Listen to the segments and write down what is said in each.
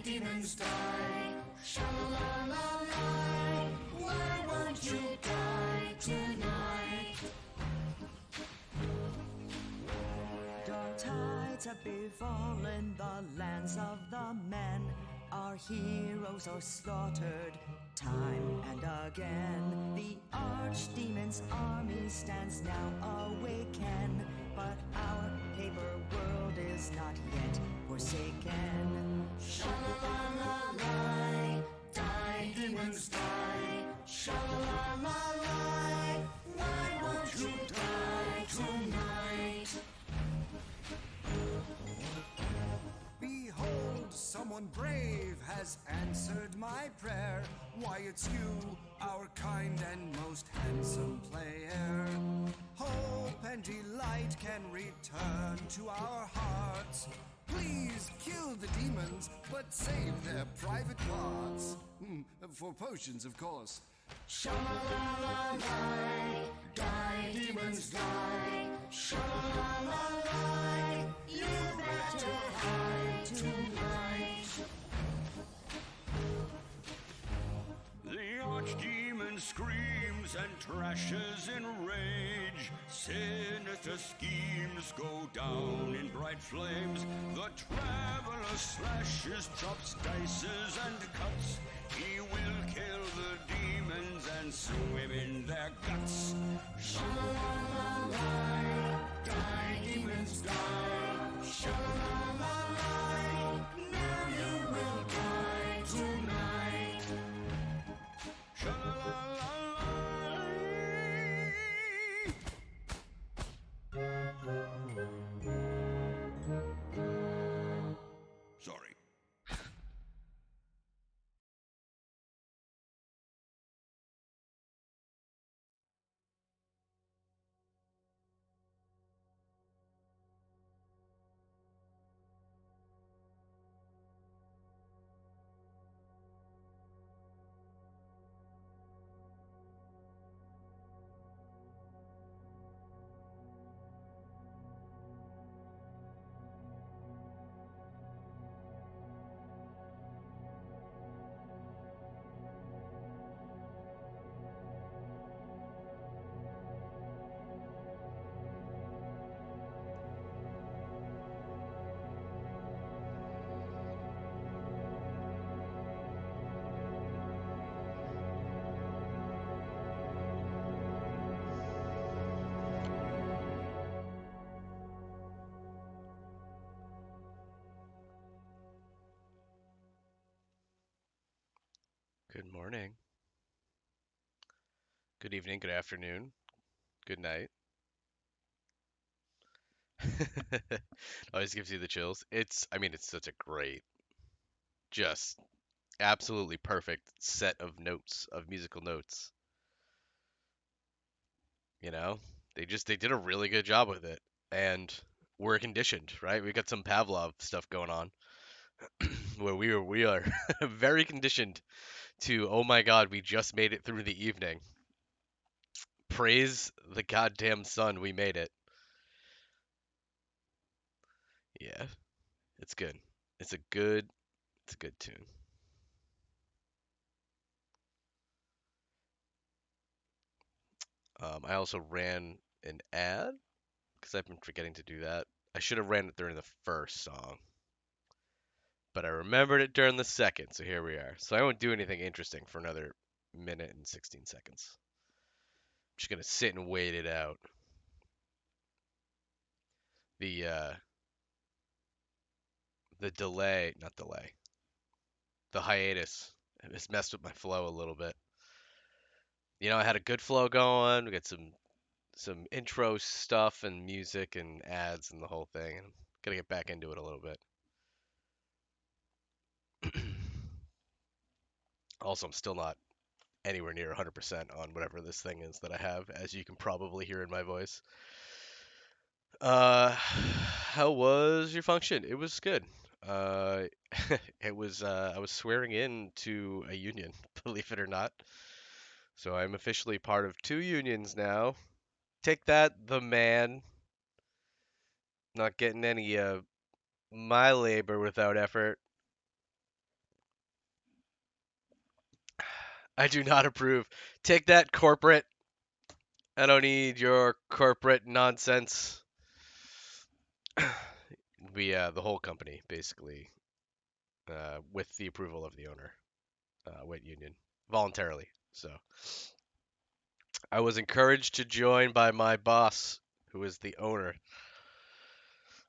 Die, demons die. Sha-la-la-la-la. Why won't you die tonight? Dark tides have befallen the lands of the men. Our heroes are slaughtered time and again. The archdemon's army stands now awaken, but our paper world is not yet forsaken. Sha-la-la-la-la. Die, demons die. Sha-la-la-la-la. Why won't you die tonight? Behold, someone brave has answered my prayer. Why, it's you, our kind and most handsome player. Hope and delight can return to our hearts. Please kill the demons, but save their private parts. For potions, of course. Sha-la-la-la-la. Die, demons die. Sha-la-la-la-la. You better hide tonight. The archdemon screams and trashes in rage. Sinister schemes go down in bright flames. The traveler slashes, chops, dices, and cuts. He will kill the demons and swim in their guts. Sha-la-la-la-la. Die, demons die. Sha-la-la-la-la. Now you will die tonight. Sorry. Good morning. Good evening, good afternoon, good night. Always gives you the chills. It's such a great, just absolutely perfect set of notes, of musical notes. You know? They did a really good job with it. And we're conditioned, right? We got some Pavlov stuff going on where we are very conditioned to, oh my God, we just made it through the evening. Praise the goddamn sun, we made it. Yeah, it's good. It's a good it's a good tune. I also ran an ad because I've been forgetting to do that. I should have ran it during the first song, but I remembered it during the second, so here we are. So I won't do anything interesting for another minute and 16 seconds. I'm just gonna sit and wait it out. The uh the delay, not delay, the hiatus has messed with my flow a little bit. I had a good flow going. We got some intro stuff and music and ads and the whole thing. And I'm gonna get back into it a little bit. Also, I'm still not anywhere near 100% on whatever this thing is that I have, as you can probably hear in my voice. How was your function? It was good. Uh, I was swearing in to a union, believe it or not. So I'm officially part of two unions now. Take that, the man. Not getting any my labor without effort. I do not approve. Take that, corporate. I don't need your corporate nonsense. We, the whole company, basically, with the approval of the owner, went union voluntarily. So I was encouraged to join by my boss, who is the owner.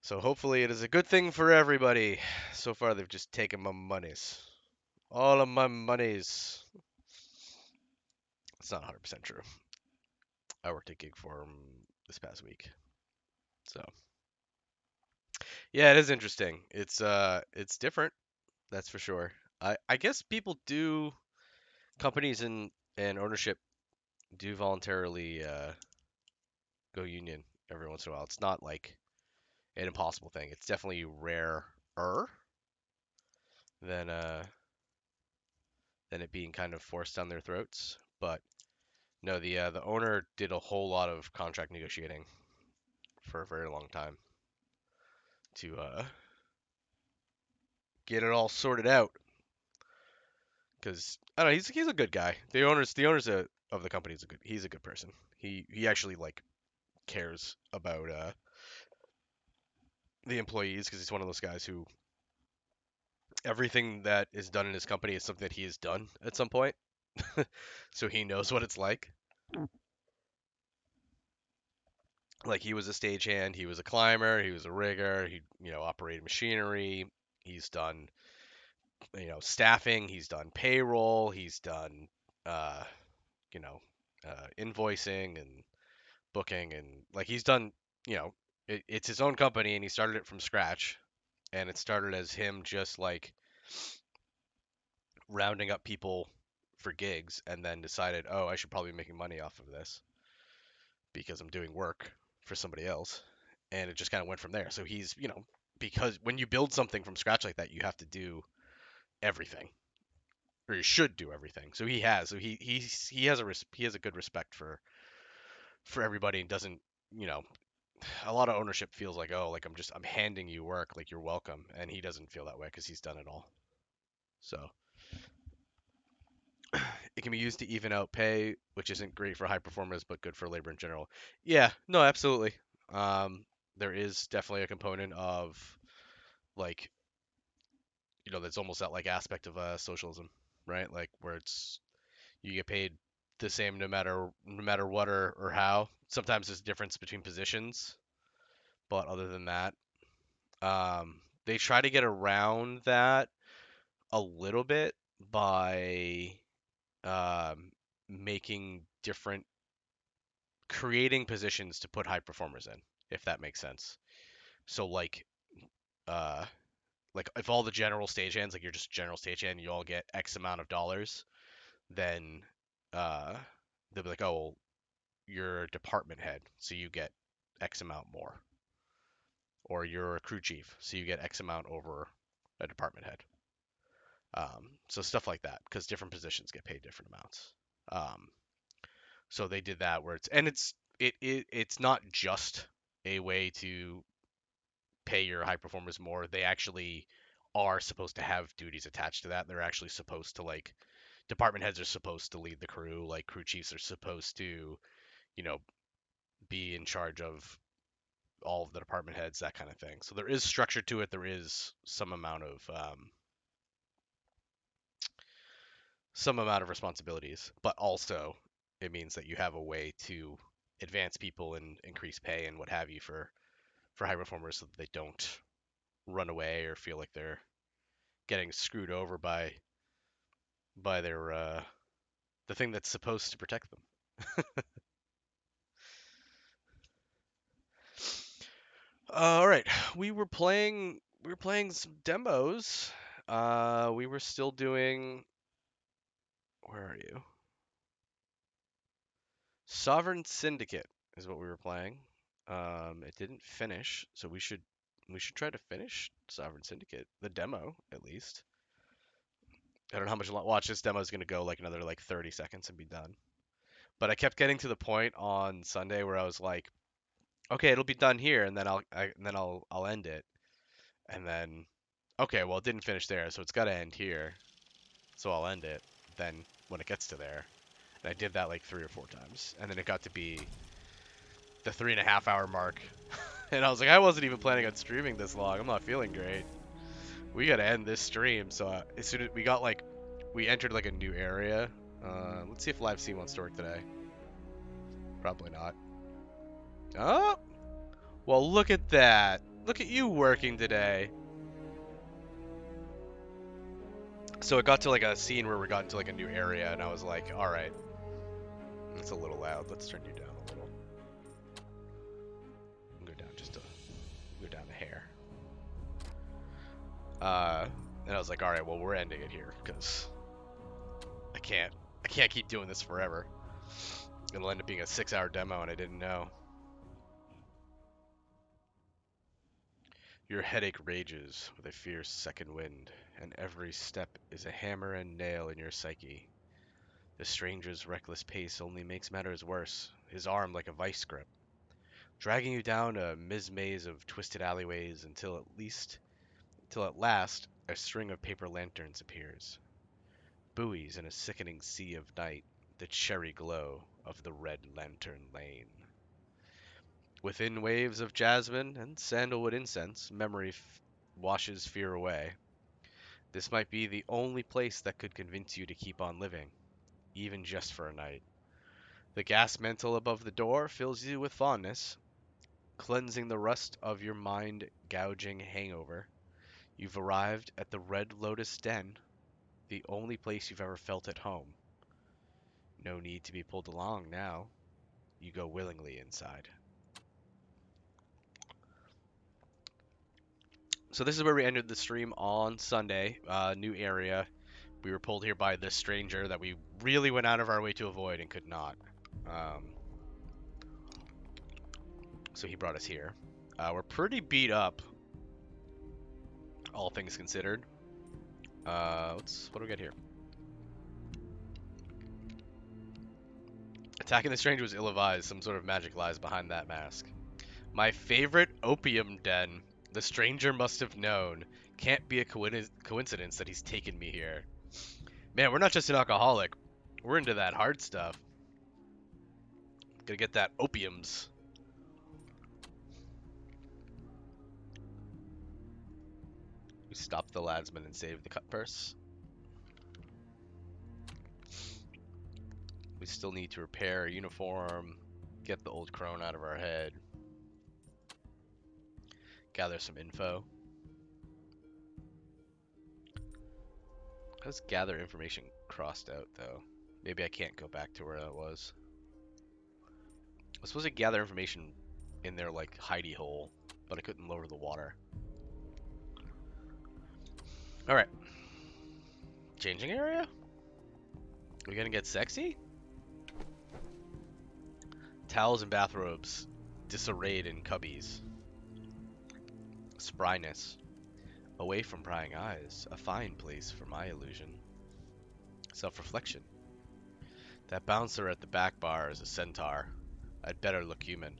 So hopefully it is a good thing for everybody. So far, they've just taken my monies. All of my monies. It's not 100% true. I worked a gig for him this past week. So yeah, it is interesting. It's different, that's for sure. I guess people do companies and ownership do voluntarily go union every once in a while. It's not like an impossible thing. It's definitely rarer than than it being kind of forced down their throats. But no, the owner did a whole lot of contract negotiating for a very long time to get it all sorted out. Because I don't know, he's a good guy. The owners of the company is he's a good person. He actually like cares about the employees because he's one of those guys who everything that is done in his company is something that he has done at some point. So he knows what it's like. Like he was a stagehand, he was a climber, he was a rigger, he operated machinery, he's done staffing, he's done payroll, he's done uh you know invoicing and booking, and like he's done it's his own company and he started it from scratch, and it started as him just like rounding up people for gigs, and then decided, oh, I should probably be making money off of this because I'm doing work for somebody else. And it just kind of went from there. So he's, because when you build something from scratch like that, you have to do everything, or you should do everything. So he has. So he has he has a good respect for everybody, and doesn't, you know, a lot of ownership feels like, oh, like I'm handing you work, like you're welcome, and he doesn't feel that way because he's done it all. So it can be used to even out pay, which isn't great for high performers, but good for labor in general. Yeah, no, absolutely. There is definitely a component of like, that's almost that like aspect of socialism, right? Like where it's you get paid the same no matter what or how. Sometimes there's a difference between positions, but other than that, they try to get around that a little bit by um, making different creating positions to put high performers in, if that makes sense. So uh like if all the general stagehands, like you're just general stagehand, you all get X amount of dollars, then uh they'll be like, oh, well, you're a department head, so you get X amount more. Or you're a crew chief, so you get X amount over a department head. So stuff like that, because different positions get paid different amounts. Um, so they did that where it's not just a way to pay your high performers more. They actually are supposed to have duties attached to that. They're actually supposed to like department heads are supposed to lead the crew, like crew chiefs are supposed to, you know, be in charge of all of the department heads, that kind of thing. So there is structure to it. There is some amount of responsibilities, but also it means that you have a way to advance people and increase pay and what have you for high performers so that they don't run away or feel like they're getting screwed over by their the thing that's supposed to protect them. All right, we were playing some demos. We were still doing. Where are you? Sovereign Syndicate is what we were playing. It didn't finish, so we should try to finish Sovereign Syndicate, the demo at least. I don't know how much watch this demo is gonna go, like another like 30 seconds and be done. But I kept getting to the point on Sunday where I was like, okay, it'll be done here, and then I'll end it, and then okay, well it didn't finish there, so it's got to end here, so I'll end it. Then when it gets to there. And I did that like 3 or 4 times. And then it got to be the 3.5 hour mark. And I was like, I wasn't even planning on streaming this long. I'm not feeling great. We gotta end this stream. So as soon as we entered like a new area. Let's see if Live C wants to work today. Probably not. Oh! Well, look at that. Look at you working today. So it got to like a scene where we got into like a new area, and I was like, all right, it's a little loud. Let's turn you down a little. Go down go down a hair. And I was like, all right, well, we're ending it here because I can't keep doing this forever. It'll end up being a 6-hour demo, and I didn't know. Your headache rages with a fierce second wind, and every step is a hammer and nail in your psyche. The stranger's reckless pace only makes matters worse, his arm like a vice grip, dragging you down a maze of twisted alleyways until at last a string of paper lanterns appears. Buoys in a sickening sea of night, the cherry glow of the red lantern lane. Within waves of jasmine and sandalwood incense, memory washes fear away. This might be the only place that could convince you to keep on living, even just for a night. The gas mantle above the door fills you with fondness, cleansing the rust of your mind-gouging hangover. You've arrived at the Red Lotus Den, the only place you've ever felt at home. No need to be pulled along now. You go willingly inside. So this is where we ended the stream on Sunday. New area. We were pulled here by this stranger that we really went out of our way to avoid and could not. So he brought us here. We're pretty beat up, all things considered. What do we got here? Attacking the stranger was ill-advised. Some sort of magic lies behind that mask. My favorite opium den. The stranger must have known. Can't be a coincidence that he's taken me here. Man, we're not just an alcoholic. We're into that hard stuff. Gonna get that opiums. We stopped the ladsman and saved the cut purse. We still need to repair a uniform, get the old crone out of our head, gather some info. How's gather information crossed out, though? Maybe I can't go back to where that was. I was supposed to gather information in their, like, hidey hole, but I couldn't lower the water. Alright. Changing area? We gonna get sexy? Towels and bathrobes, disarrayed in cubbies. Spryness. Away from prying eyes, a fine place for my illusion. Self-reflection. That bouncer at the back bar is a centaur. I'd better look human.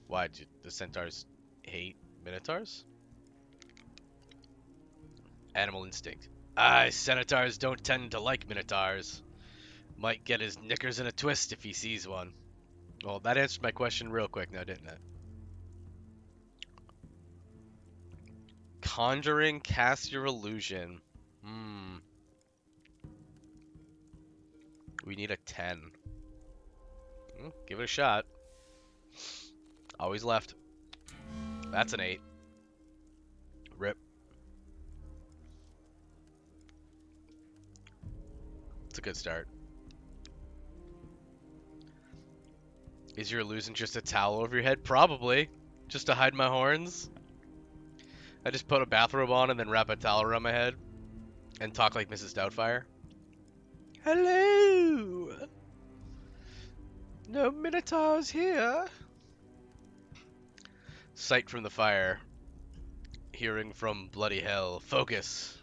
Why, do the centaurs hate minotaurs? Animal instinct. Centaurs don't tend to like minotaurs. Might get his knickers in a twist if he sees one. Well, that answered my question real quick now, didn't it? Conjuring, cast your illusion. We need a 10. Give it a shot. Always left. That's an 8. Rip. It's a good start. Is your illusion just a towel over your head? Probably. Just to hide my horns. I just put a bathrobe on and then wrap a towel around my head. And talk like Mrs. Doubtfire. Hello! No minotaurs here. Sight from the fire. Hearing from bloody hell. Focus.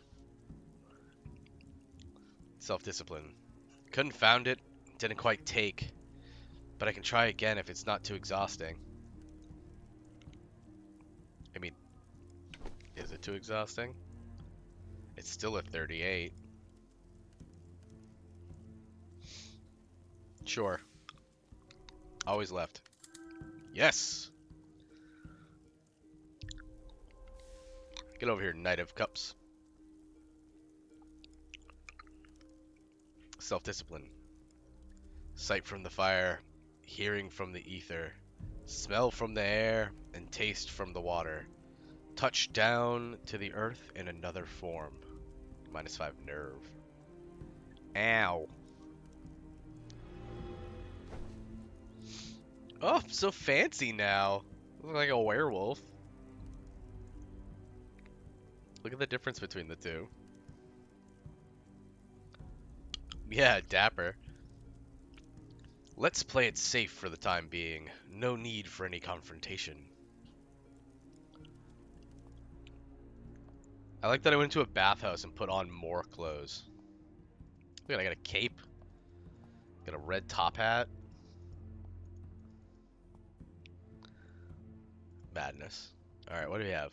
Self-discipline. Couldn't found it. Didn't quite take. But I can try again if it's not too exhausting. I mean, is it too exhausting? It's still a 38. Sure. Always left. Yes! Get over here, Knight of Cups. Self-discipline. Sight from the fire, hearing from the ether, smell from the air, and taste from the water. Touch down to the earth in another form. -5 nerve. Ow. Oh, I'm so fancy now. I look like a werewolf. Look at the difference between the two. Yeah, dapper. Let's play it safe for the time being. No need for any confrontation. I like that I went into a bathhouse and put on more clothes. Look, I got a cape. Got a red top hat. Madness. Alright, what do we have?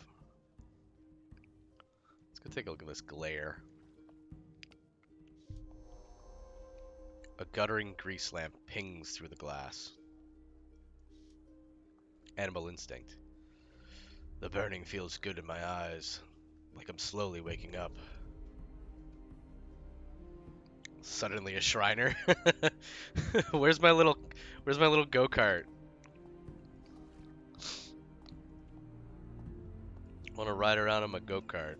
Let's go take a look at this glare. A guttering grease lamp pings through the glass. Animal instinct. The burning feels good in my eyes, like I'm slowly waking up. Suddenly a Shriner. Where's my little go-kart? Want to ride around on my go-kart.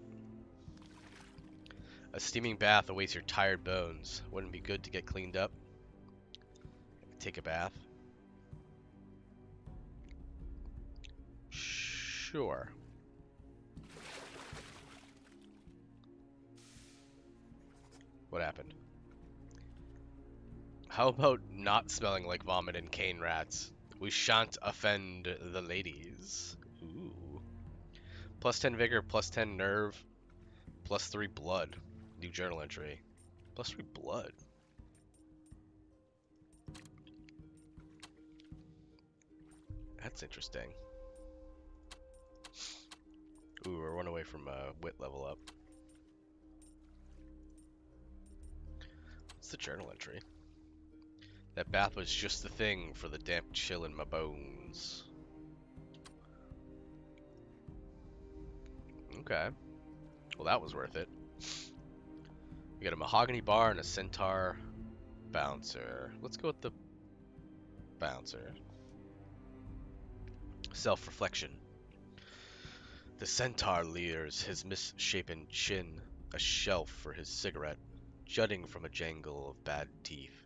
A steaming bath awaits your tired bones. Wouldn't it be good to get cleaned up? Take a bath. Sure. What happened? How about not smelling like vomit and cane rats? We shan't offend the ladies. Ooh. +10 vigor, +10 nerve, +3 blood. New journal entry. +3 blood. That's interesting. Ooh, we're one away from wit level up. What's the journal entry? That bath was just the thing for the damp chill in my bones. Okay. Well, that was worth it. We got a mahogany bar and a centaur bouncer. Let's go with the bouncer. Self-reflection. The centaur leers, his misshapen chin a shelf for his cigarette, jutting from a jangle of bad teeth.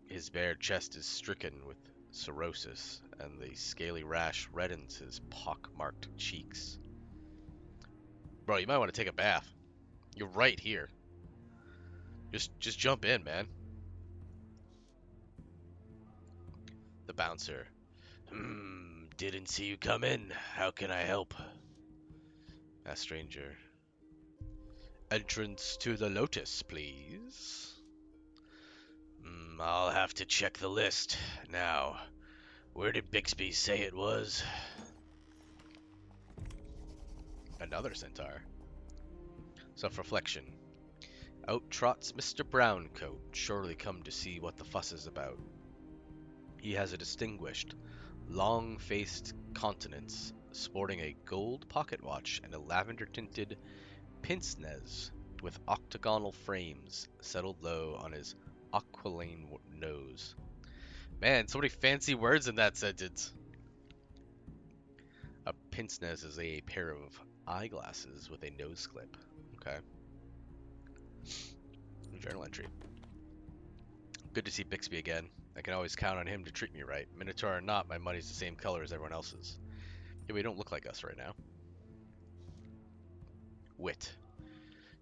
His bare chest is stricken with cirrhosis, and the scaly rash reddens his pock-marked cheeks. Bro, you might want to take a bath. You're right here. Just jump in, man. The bouncer. Didn't see you come in. How can I help? A stranger. Entrance to the Lotus, please. I'll have to check the list. Now, where did Bixby say it was? Another centaur. Self-reflection. Out trots Mr. Browncoat, surely come to see what the fuss is about. He has a distinguished, long-faced countenance, sporting a gold pocket watch and a lavender-tinted pince-nez with octagonal frames settled low on his aquiline nose. Man, so many fancy words in that sentence. A pince-nez is a pair of eyeglasses with a nose clip. Okay. New journal entry. Good to see Bixby again. I can always count on him to treat me right. Minotaur or not, my money's the same color as everyone else's. Yeah, we don't look like us right now. Wit.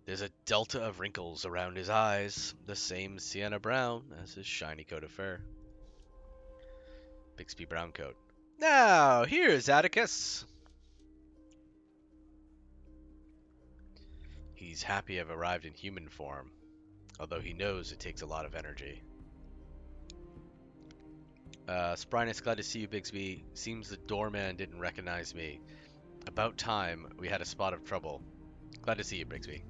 There's a delta of wrinkles around his eyes, the same sienna brown as his shiny coat of fur. Bixby Browncoat. Now, here's Atticus. He's happy I've arrived in human form, although he knows it takes a lot of energy. Spryness, glad to see you, Bixby. Seems the doorman didn't recognize me. About time we had a spot of trouble. Glad to see you, Bixby.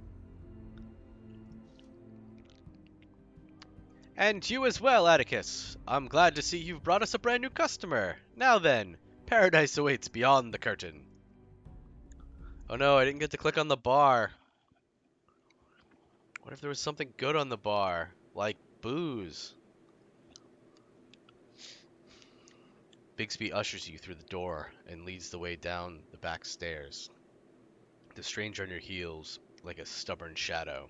And you as well, Atticus. I'm glad to see you've brought us a brand new customer. Now then, paradise awaits beyond the curtain. Oh no, I didn't get to click on the bar. What if there was something good on the bar? Like booze? Bigsby ushers you through the door and leads the way down the back stairs. The stranger on your heels like a stubborn shadow.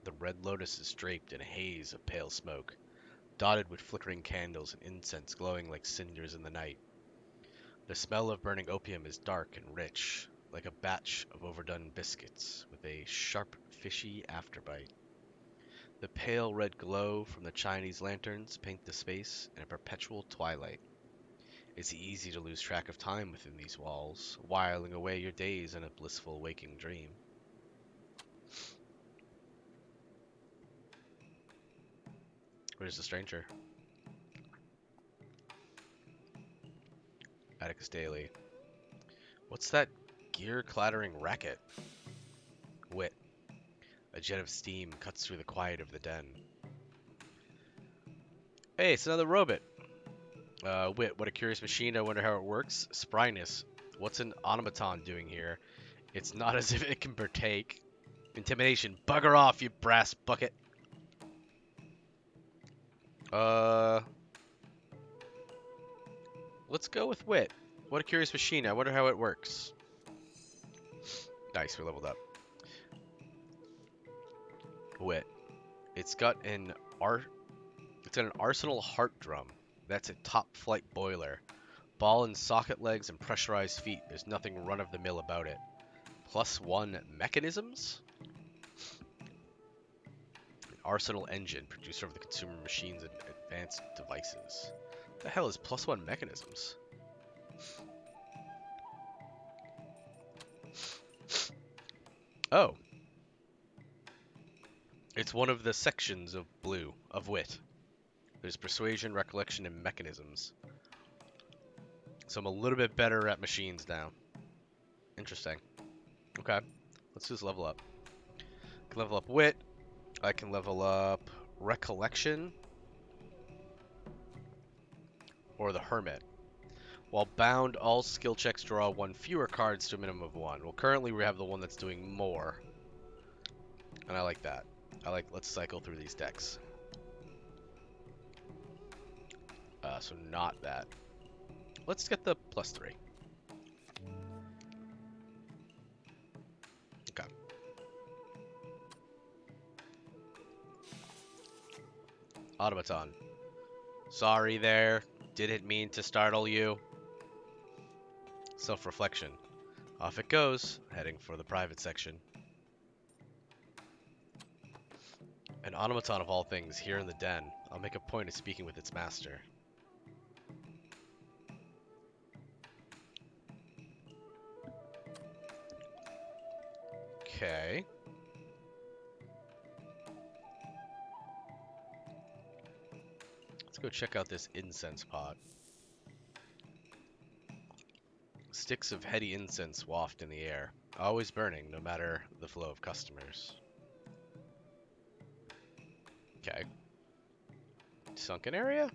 The Red Lotus is draped in a haze of pale smoke, dotted with flickering candles and incense glowing like cinders in the night. The smell of burning opium is dark and rich, like a batch of overdone biscuits with a sharp, fishy afterbite. The pale red glow from the Chinese lanterns paint the space in a perpetual twilight. It's easy to lose track of time within these walls, whiling away your days in a blissful waking dream. Where's the stranger? Atticus Daily. What's that gear-clattering racket? Wit. A jet of steam cuts through the quiet of the den. Hey, it's another robot. Wit, what a curious machine. I wonder how it works. Spryness. What's an automaton doing here? It's not as if it can partake. Intimidation. Bugger off, you brass bucket. Let's go with Wit. What a curious machine. I wonder how it works. Nice, we leveled up. Wit. It's got an arsenal heart drum. That's a top flight boiler. Ball and socket legs and pressurized feet. There's nothing run of the mill about it. +1 mechanisms? An arsenal engine, producer of the consumer machines and advanced devices. What the hell is +1 mechanisms? Oh. It's one of the sections of blue, of wit. There's persuasion, recollection, and mechanisms. So I'm a little bit better at machines now. Interesting. Okay. Let's just level up. I can level up wit. I can level up recollection. Or the hermit. While bound, all skill checks draw 1 fewer cards to a minimum of 1. Well, currently we have the one that's doing more. And I like that. Let's cycle through these decks. So not that. Let's get the +3. Okay. Automaton. Sorry there. Didn't mean to startle you. Self-reflection. Off it goes, heading for the private section. An automaton of all things here in the den. I'll make a point of speaking with its master. Okay. Let's go check out this incense pot. Sticks of heady incense waft in the air, always burning no matter the flow of customers. Okay. Sunken area?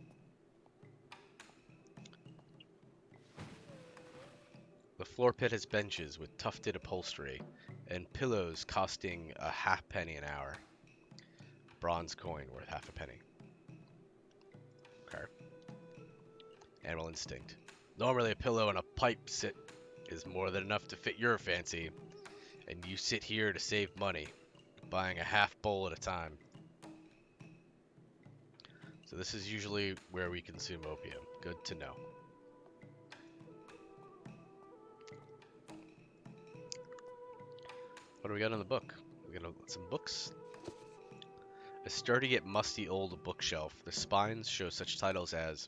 The floor pit has benches with tufted upholstery and pillows costing a halfpenny an hour. Bronze coin worth half a penny. Okay. Animal instinct. Normally a pillow and a pipe is more than enough to fit your fancy, and you sit here to save money, buying a half bowl at a time. So this is usually where we consume opium. Good to know. What do we got in the book? We got some books. A sturdy yet musty old bookshelf. The spines show such titles as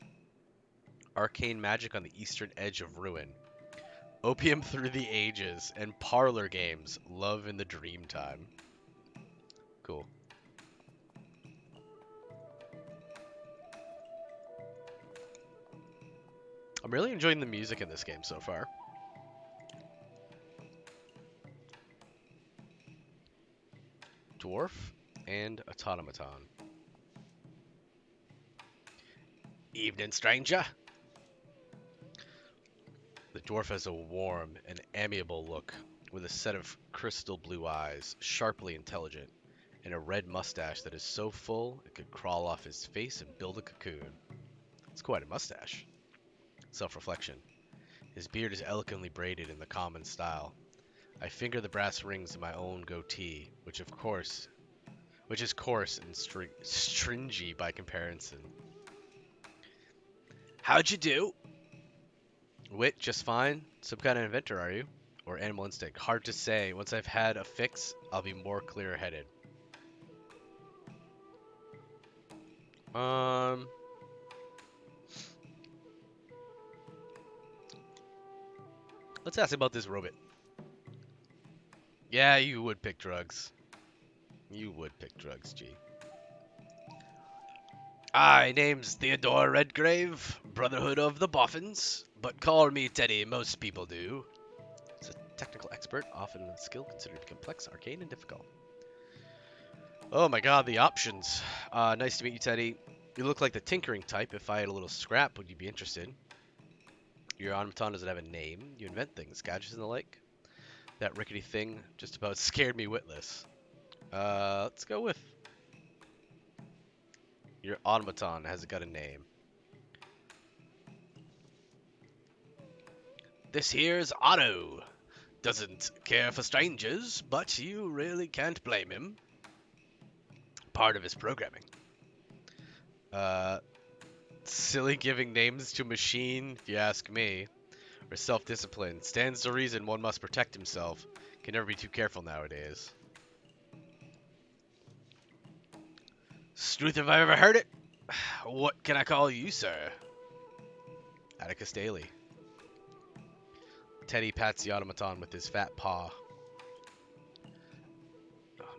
Arcane Magic on the Eastern Edge of Ruin, Opium Through the Ages, and Parlor Games, Love in the Dreamtime. Cool. I'm really enjoying the music in this game so far. Dwarf and automaton. Evening, stranger. The dwarf has a warm and amiable look, with a set of crystal blue eyes, sharply intelligent, and a red mustache that is so full it could crawl off his face and build a cocoon. It's quite a mustache. Self-reflection. His beard is elegantly braided in the common style. I finger the brass rings in my own goatee, which is coarse and stringy by comparison. How'd you do? Wit, just fine. Some kind of inventor, are you? Or animal instinct? Hard to say. Once I've had a fix, I'll be more clear-headed. Let's ask about this robot. Yeah, you would pick drugs. You would pick drugs, G. Aye, name's Theodore Redgrave, Brotherhood of the Boffins, but call me Teddy, most people do. He's a technical expert, often a skill considered complex, arcane, and difficult. Oh my god, the options. Nice to meet you, Teddy. You look like the tinkering type. If I had a little scrap, would you be interested? Your automaton doesn't have a name. You invent things, gadgets and the like. That rickety thing just about scared me witless. Let's go with... Your automaton hasn't got a name. This here's Otto. Doesn't care for strangers, but you really can't blame him. Part of his programming. Silly giving names to machine, if you ask me. Or self-discipline. Stands to reason one must protect himself. Can never be too careful nowadays. Struth if I ever heard it. What can I call you, sir? Atticus Daly. Teddy pats the automaton with his fat paw.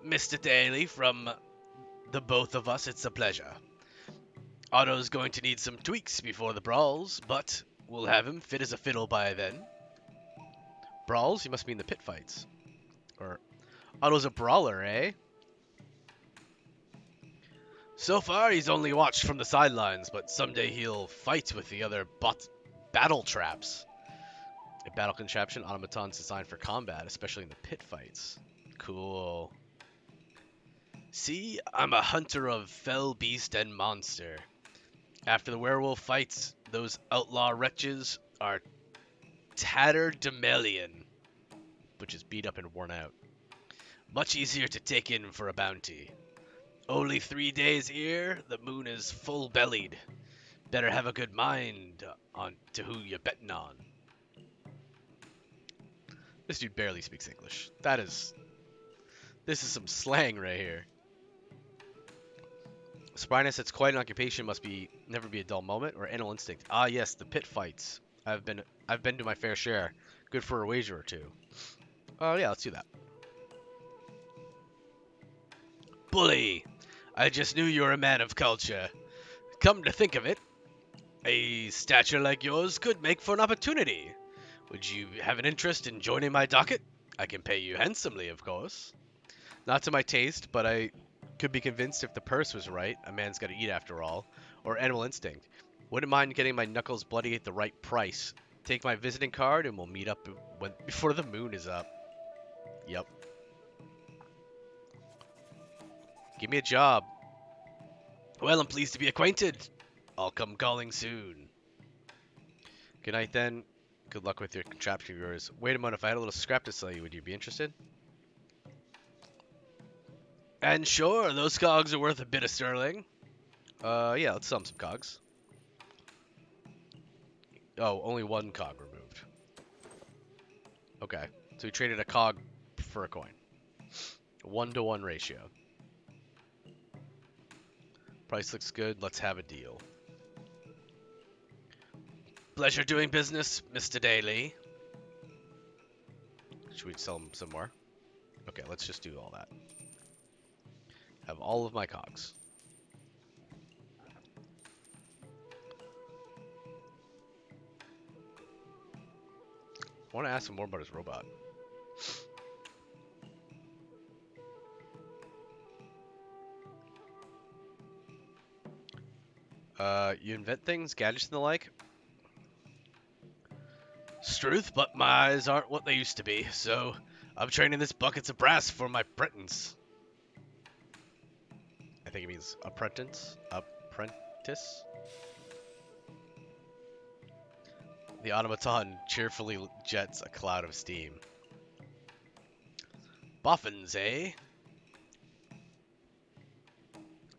Mr. Daly, from the both of us, it's a pleasure. Otto's going to need some tweaks before the brawls, but we'll have him fit as a fiddle by then. Brawls? You must mean the pit fights. Or, Otto's a brawler, eh? So far, he's only watched from the sidelines, but someday he'll fight with the other battle traps. A battle contraption, automatons designed for combat, especially in the pit fights. Cool. See, I'm a hunter of fell beast and monster. After the werewolf fights, those outlaw wretches are tatterdemalion, which is beat up and worn out. Much easier to take in for a bounty. Only 3 days here, the moon is full-bellied. Better have a good mind on to who you're betting on. This dude barely speaks English. This is some slang right here. Sprinus, it's quite an occupation, must be never be a dull moment, or animal instinct. Ah yes, the pit fights. I've been to my fair share. Good for a wager or two. Oh yeah, let's do that. Bully! I just knew you were a man of culture. Come to think of it, a stature like yours could make for an opportunity. Would you have an interest in joining my docket? I can pay you handsomely, of course. Not to my taste, but I could be convinced if the purse was right. A man's got to eat after all. Or animal instinct. Wouldn't mind getting my knuckles bloody at the right price. Take my visiting card and we'll meet up before the moon is up. Yep. Give me a job. Well, I'm pleased to be acquainted. I'll come calling soon. Good night then. Good luck with your contraption of yours. Wait a moment, if I had a little scrap to sell you, would you be interested? And sure, those cogs are worth a bit of sterling. Yeah, let's sell him some cogs. Oh, only one cog removed. Okay, so we traded a cog for a coin. 1-to-1 ratio. Price looks good, let's have a deal. Pleasure doing business, Mr. Daly. Should we sell him some more? Okay, let's just do all that. Have all of my cogs. I want to ask him more about his robot. You invent things, gadgets and the like? Struth, but my eyes aren't what they used to be, so I'm training this buckets of brass for my apprentice. I think it means apprentice. Apprentice? The automaton cheerfully jets a cloud of steam. Boffins, eh?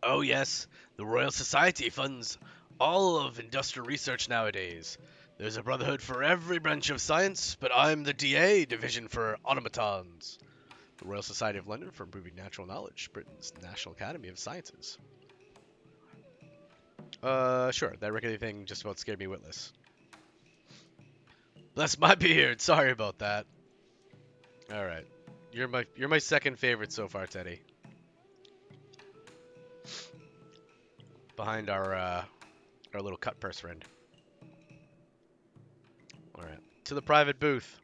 Oh yes, the Royal Society funds all of industrial research nowadays. There's a brotherhood for every branch of science, but I'm the DA division for automatons. The Royal Society of London for Improving Natural Knowledge, Britain's National Academy of Sciences. Sure, that regular thing just about scared me witless. Bless my beard, sorry about that. Alright. You're my second favorite so far, Teddy. Behind our little cut purse friend. Alright. To the private booth.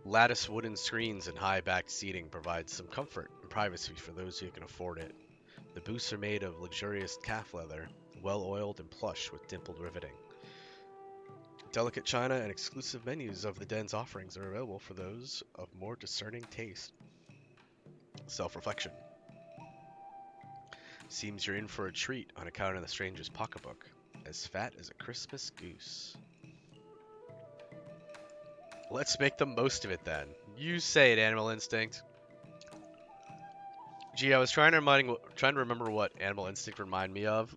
Lattice wooden screens and high-backed seating provide some comfort and privacy for those who can afford it. The booths are made of luxurious calf leather, well-oiled and plush with dimpled riveting. Delicate china and exclusive menus of the den's offerings are available for those of more discerning taste. Self-reflection. Seems you're in for a treat on account of the stranger's pocketbook, as fat as a Christmas goose. Let's make the most of it then. You say it, Animal Instinct. Gee, I was trying to remember what Animal Instinct remind me of.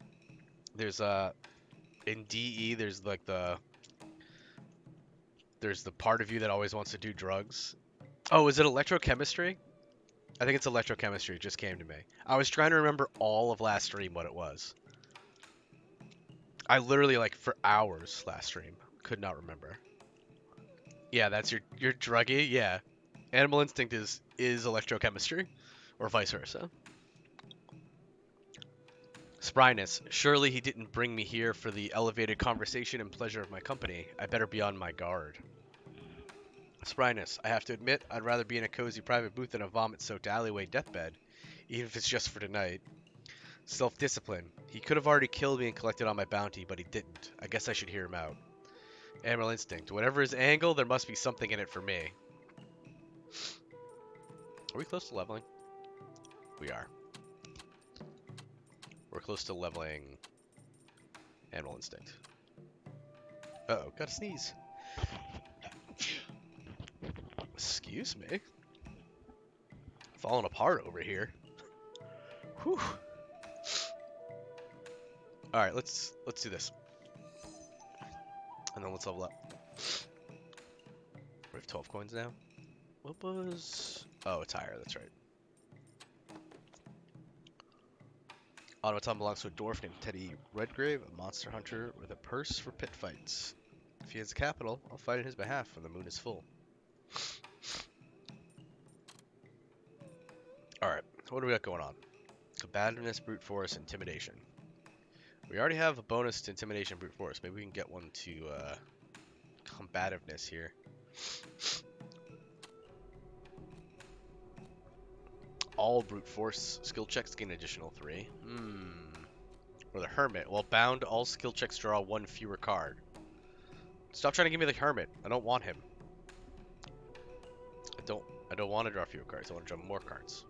There's in DE there's like there's the part of you that always wants to do drugs. Oh, is it electrochemistry? I think it's electrochemistry. It just came to me. I was trying to remember all of last stream what it was. I literally, like, for hours last stream, could not remember. Yeah, that's your druggy. Yeah, Animal Instinct is electrochemistry, or vice versa. Spryness. Surely he didn't bring me here for the elevated conversation and pleasure of my company. I better be on my guard. Spryness. I have to admit, I'd rather be in a cozy private booth than a vomit-soaked alleyway deathbed, even if it's just for tonight. Self-discipline. He could have already killed me and collected on my bounty, but he didn't. I guess I should hear him out. Animal Instinct. Whatever his angle, there must be something in it for me. Are we close to leveling? We are. We're close to leveling Animal Instinct. Uh-oh, gotta sneeze. Excuse me. Falling apart over here. Whew. Alright, let's do this. And then let's level up. We have 12 coins now. What was... Oh, it's higher, that's right. Automaton belongs to a dwarf named Teddy Redgrave, a monster hunter with a purse for pit fights. If he has the capital, I'll fight in his behalf when the moon is full. Alright, what do we got going on? Combativeness, brute force, intimidation. We already have a bonus to intimidation, brute force. Maybe we can get one to combativeness here. All brute force skill checks gain an additional 3. Or the hermit. Well, bound, all skill checks draw 1 fewer card. Stop trying to give me the hermit. I don't want him. I don't want to draw fewer cards. I want to draw more cards.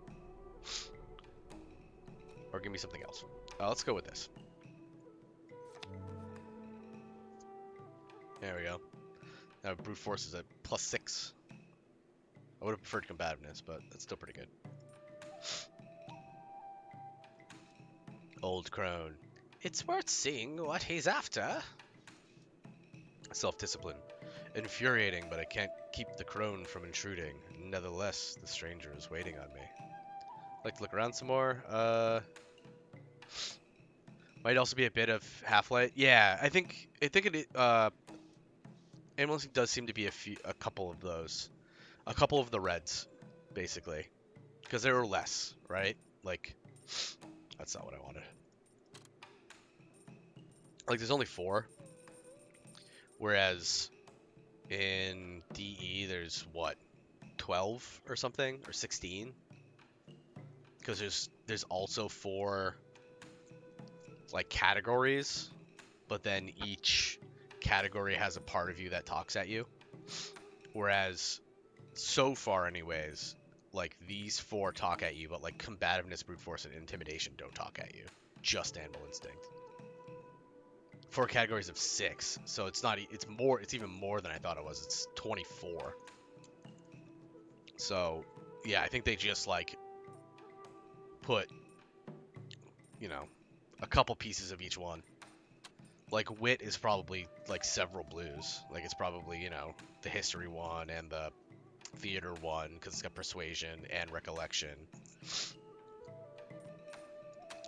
Or give me something else. Let's go with this. There we go. Now brute force is at +6. I would have preferred combativeness, but that's still pretty good. Old crone. It's worth seeing what he's after. Self-discipline. Infuriating, but I can't keep the crone from intruding. Nevertheless, the stranger is waiting on me. Like to look around some more. Might also be a bit of Half-Light. Yeah, I think it. Animal Instinct does seem to be a couple of those, a couple of the reds, basically, because there were less, right? Like, that's not what I wanted. Like, there's only 4, whereas in DE there's what, 12 or something, or 16, because there's also 4 like categories, but then each category has a part of you that talks at you. Whereas so far anyways, like these 4 talk at you, but like combativeness, brute force, and intimidation don't talk at you. Just animal instinct. 4 categories of 6, so it's not. It's even more than I thought it was. It's 24. So yeah, I think they just like put, you know, a couple pieces of each one. Like wit is probably like several blues. Like it's probably, you know, the history one and the theater one because it's got persuasion and recollection.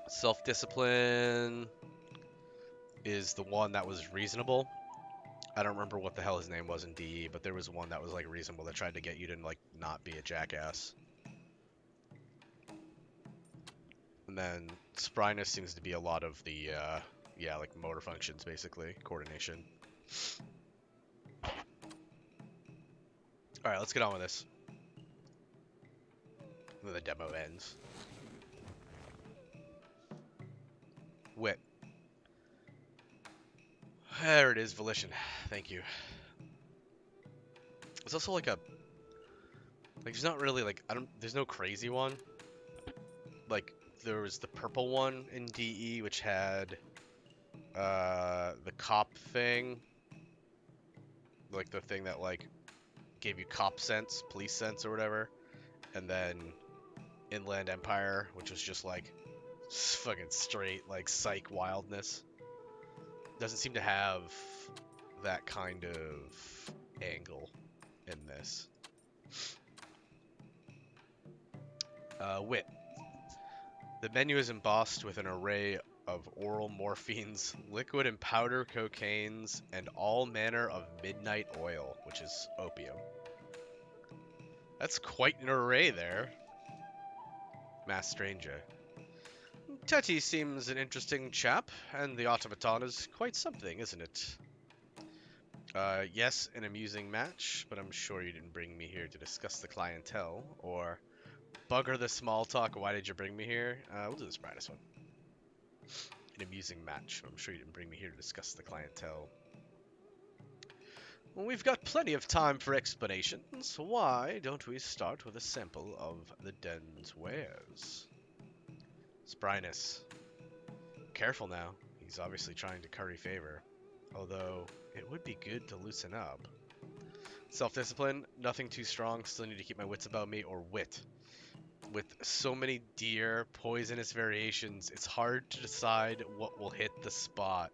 Self-discipline is the one that was reasonable. I don't remember what the hell his name was in DE, but there was one that was like reasonable that tried to get you to like not be a jackass. And then spryness seems to be a lot of the yeah, like motor functions basically, coordination. All right, let's get on with this. And then the demo ends. Wit. There it is, volition. Thank you. There's also like a, like there's not really like, there's no crazy one. Like there was the purple one in DE which had the cop thing, like the thing that like gave you cop sense, police sense or whatever, and then Inland Empire, which was just like fucking straight like psych wildness. Doesn't seem to have that kind of angle in this. Wit. The menu is embossed with an array of oral morphines, liquid and powder cocaines, and all manner of midnight oil, which is opium. That's quite an array there. Mass Stranger. Tetty seems an interesting chap, and the automaton is quite something, isn't it? Yes, an amusing match, but I'm sure you didn't bring me here to discuss the clientele, or bugger the small talk, why did you bring me here? We'll do this brightest one. An amusing match, but I'm sure you didn't bring me here to discuss the clientele. Well, we've got plenty of time for explanations. Why don't we start with a sample of the den's wares? Spryness. Careful now. He's obviously trying to curry favor. Although, it would be good to loosen up. Self-discipline, nothing too strong, still need to keep my wits about me, or wit. With so many dear, poisonous variations, it's hard to decide what will hit the spot.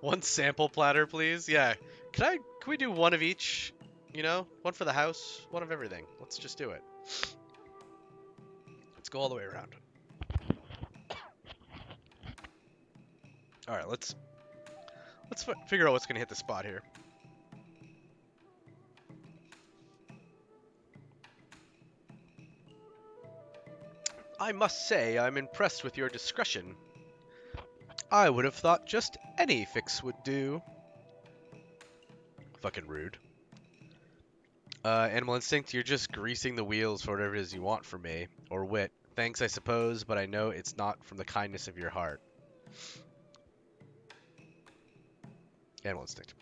One sample platter, please? Yeah. Can we do one of each? You know? One for the house, one of everything. Let's just do it. Let's go all the way around. Alright, let's figure out what's going to hit the spot here. I must say I'm impressed with your discretion. I would have thought just any fix would do. Fucking rude. Animal instinct, you're just greasing the wheels for whatever it is you want from me. Or wit. Thanks, I suppose, but I know it's not from the kindness of your heart. Animal instinct.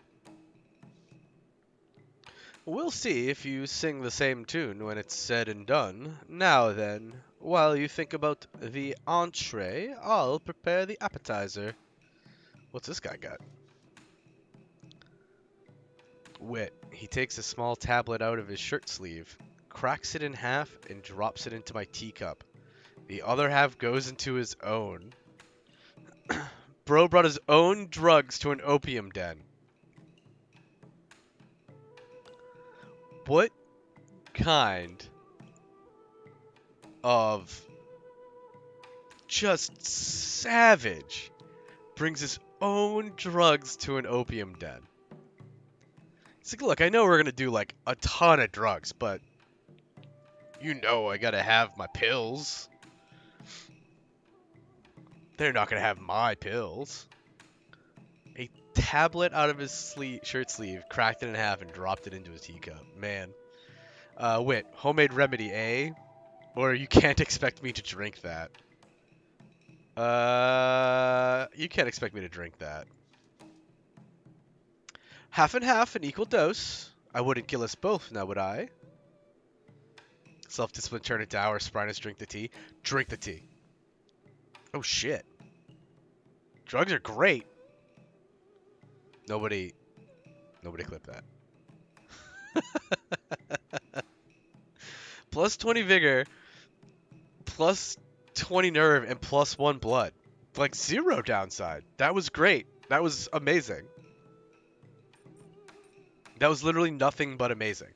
We'll see if you sing the same tune when it's said and done. Now then, while you think about the entree, I'll prepare the appetizer. What's this guy got? Wit. He takes a small tablet out of his shirt sleeve, cracks it in half, and drops it into my teacup. The other half goes into his own. Bro brought his own drugs to an opium den. What kind of just savage brings his own drugs to an opium den? It's like, look, I know we're gonna do like a ton of drugs, but you know I gotta have my pills. They're not gonna have my pills. A tablet out of his shirt sleeve, cracked it in half, and dropped it into his teacup. Man. Wit, homemade remedy, eh? Or you can't expect me to drink that. You can't expect me to drink that. Half and half, an equal dose. I wouldn't kill us both, now would I? Self-discipline, turn it down, or Sprinus, drink the tea. Drink the tea. Oh shit. Drugs are great. Nobody clip that. Plus 20 vigor, plus 20 nerve, and plus 1 blood. Like, 0 downside. That was great. That was amazing. That was literally nothing but amazing.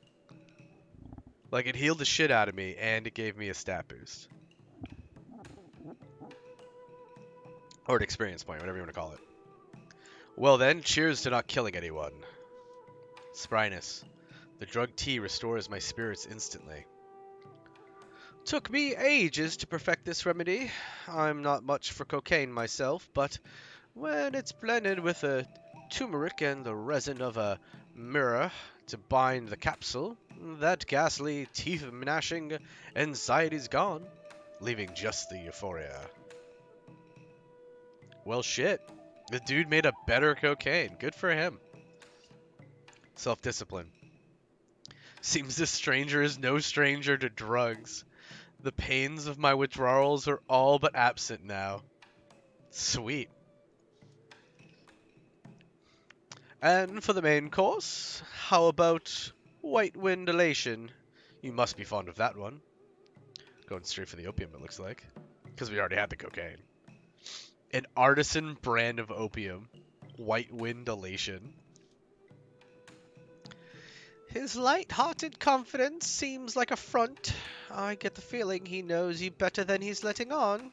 Like, it healed the shit out of me, and it gave me a stat boost. Or an experience point, whatever you want to call it. Well then, cheers to not killing anyone. Sprinus. The drug tea restores my spirits instantly. Took me ages to perfect this remedy. I'm not much for cocaine myself, but when it's blended with a turmeric and the resin of a mirror to bind the capsule, that ghastly, teeth-gnashing anxiety's gone, leaving just the euphoria. Well, shit. The dude made a better cocaine. Good for him. Self-discipline. Seems this stranger is no stranger to drugs. The pains of my withdrawals are all but absent now. Sweet. And for the main course, how about white wind elation? You must be fond of that one. Going straight for the opium, it looks like. Because we already had the cocaine. An artisan brand of opium. White wind elation. His light-hearted confidence seems like a front. I get the feeling he knows you better than he's letting on.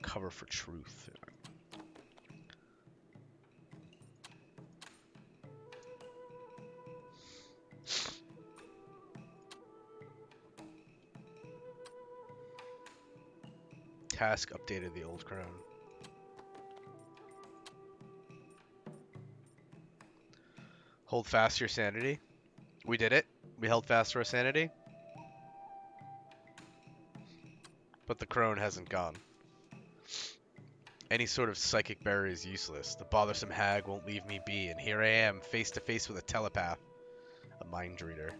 Cover for truth. Task updated the old crown. Hold fast your sanity. We did it. We held fast to our sanity. But the crone hasn't gone. Any sort of psychic barrier is useless. The bothersome hag won't leave me be, and here I am, face to face with a telepath. A mind reader.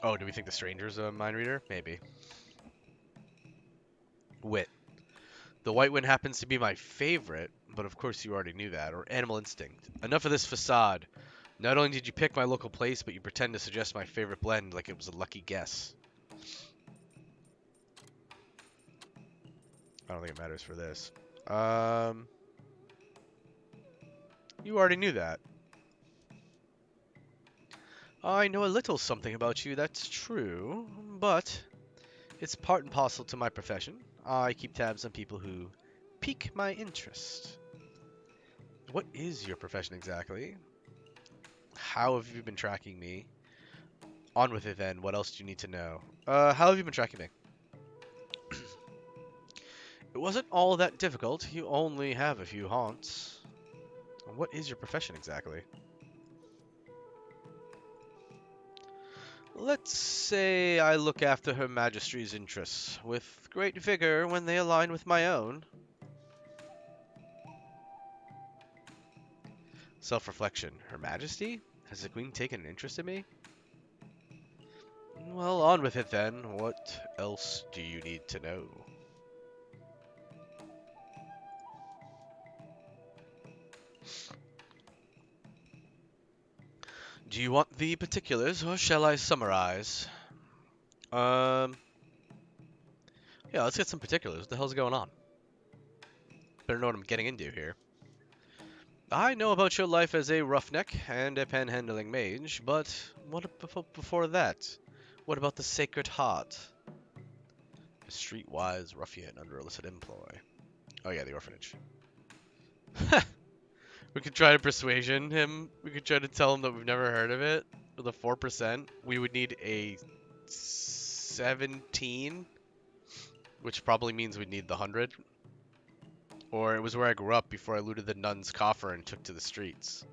Oh, do we think the stranger's a mind reader? Maybe. Wit. The white wind happens to be my favorite, but of course you already knew that. Or animal instinct. Enough of this facade. Not only did you pick my local place, but you pretend to suggest my favorite blend like it was a lucky guess. I don't think it matters for this. You already knew that. I know a little something about you, that's true, but it's part and parcel to my profession. I keep tabs on people who pique my interest. What is your profession exactly? How have you been tracking me? On with it then. What else do you need to know? How have you been tracking me? It wasn't all that difficult. You only have a few haunts. What is your profession exactly? Let's say I look after Her Majesty's interests, with great vigor when they align with my own. Self-reflection. Her Majesty? Has the Queen taken an interest in me? Well, on with it then. What else do you need to know? Do you want the particulars, or shall I summarize? Yeah, let's get some particulars. What the hell's going on? Better know what I'm getting into here. I know about your life as a roughneck and a panhandling mage, but what before that? What about the Sacred Heart? A streetwise ruffian under illicit employ. Oh yeah, the orphanage. We could try to persuasion him. We could try to tell him that we've never heard of it. With a 4%, we would need a 17, which probably means we'd need the 100. Or it was where I grew up before I looted the nun's coffer and took to the streets.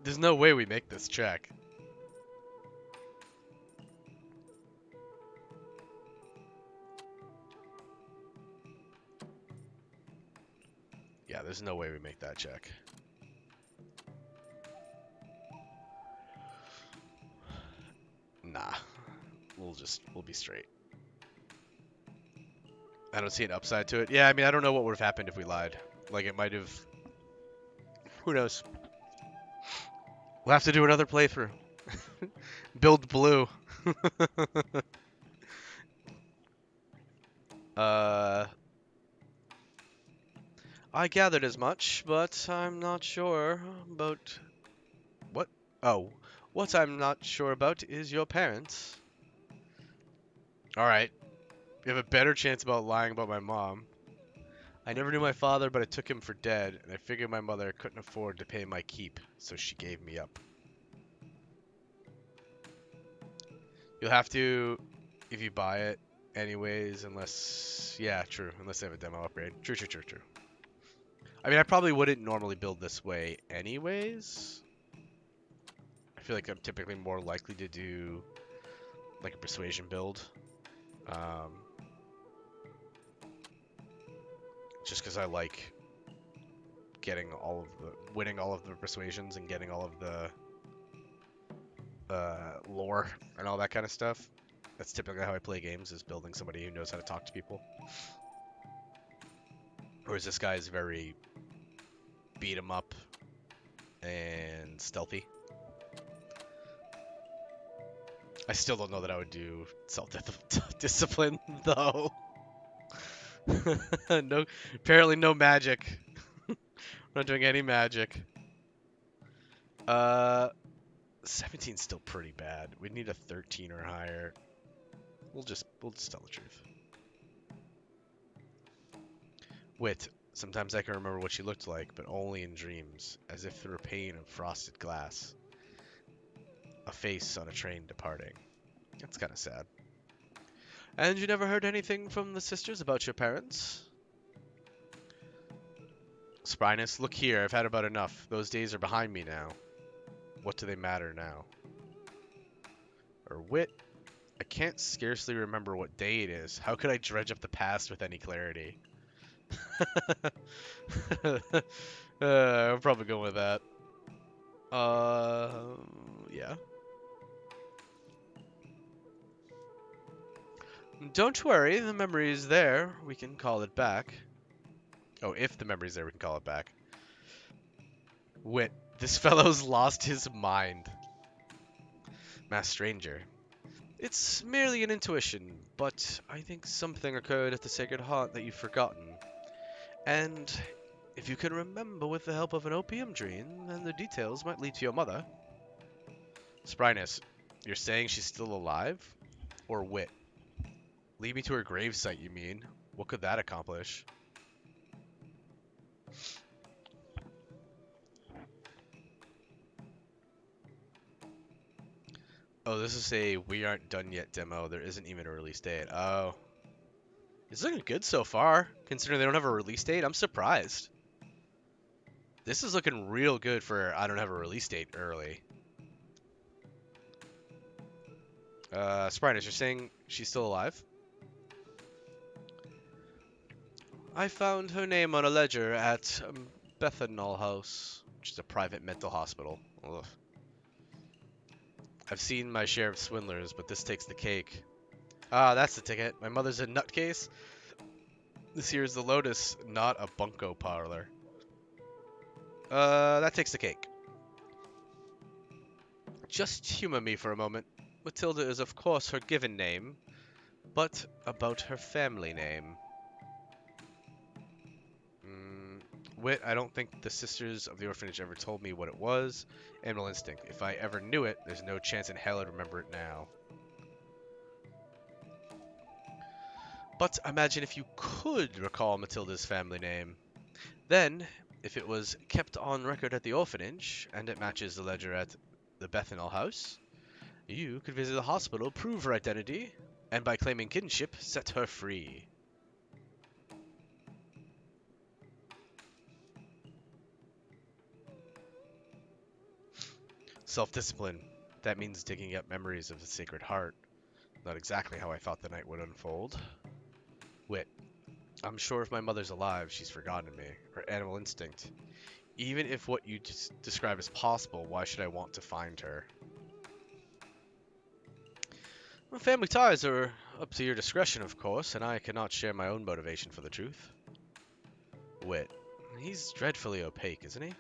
There's no way we make this check. Yeah, there's no way we make that check. Nah. We'll be straight. I don't see an upside to it. Yeah, I mean, I don't know what would have happened if we lied. Like, it might have... Who knows? We'll have to do another playthrough. Build blue. uh... I gathered as much, but I'm not sure about... What? Oh. What I'm not sure about is your parents. Alright. You have a better chance about lying about my mom. I never knew my father, but I took him for dead, and I figured my mother couldn't afford to pay my keep, so she gave me up. You'll have to, if you buy it, anyways, unless... Yeah, true. Unless they have a demo upgrade. True. I mean, I probably wouldn't normally build this way anyways. I feel like I'm typically more likely to do, like, a persuasion build. Just because I like getting all of the... winning all of the persuasions and getting all of the lore and all that kind of stuff. That's typically how I play games, is building somebody who knows how to talk to people. Whereas this guy is very beat 'em up and stealthy. I still don't know that I would do self-discipline, though. No, apparently no magic. I'm not doing any magic. 17's still pretty bad. We need a 13 or higher. We'll just tell the truth. Wit. Sometimes I can remember what she looked like, but only in dreams, as if through a pane of frosted glass. A face on a train departing. That's kind of sad. And you never heard anything from the sisters about your parents? Spryness, look here, I've had about enough. Those days are behind me now. What do they matter now? Or Wit, I can't scarcely remember what day it is. How could I dredge up the past with any clarity? I'm probably going with that. Yeah. Don't worry, the memory is there. We can call it back. Oh, if the memory's there, we can call it back. Wit, this fellow's lost his mind. Mass Stranger. It's merely an intuition, but I think something occurred at the Sacred Heart that you've forgotten. And if you can remember with the help of an opium dream, then the details might lead to your mother. Spryness, you're saying she's still alive? Or Wit? Lead me to her gravesite, you mean? What could that accomplish? Oh, this is a we aren't done yet demo. There isn't even a release date. Oh. It's looking good so far, considering they don't have a release date. I'm surprised. This is looking real good for I don't have a release date early. Spryness, you're saying she's still alive? I found her name on a ledger at Bethanol House, which is a private mental hospital. Ugh. I've seen my share of swindlers, but this takes the cake. Ah, that's the ticket. My mother's a nutcase. This here is the Lotus, not a bunco parlor. That takes the cake. Just humor me for a moment. Matilda is of course her given name, but about her family name. Wit, I don't think the sisters of the orphanage ever told me what it was. Animal instinct. If I ever knew it, there's no chance in hell I'd remember it now. But imagine if you could recall Matilda's family name. Then, if it was kept on record at the orphanage, and it matches the ledger at the Bethanol house, you could visit the hospital, prove her identity, and by claiming kinship, set her free. Self-discipline. That means digging up memories of the Sacred Heart. Not exactly how I thought the night would unfold. Wit. I'm sure if my mother's alive, she's forgotten me. Her animal instinct. Even if what you describe is possible, why should I want to find her? Well, family ties are up to your discretion, of course, and I cannot share my own motivation for the truth. Wit. He's dreadfully opaque, isn't he?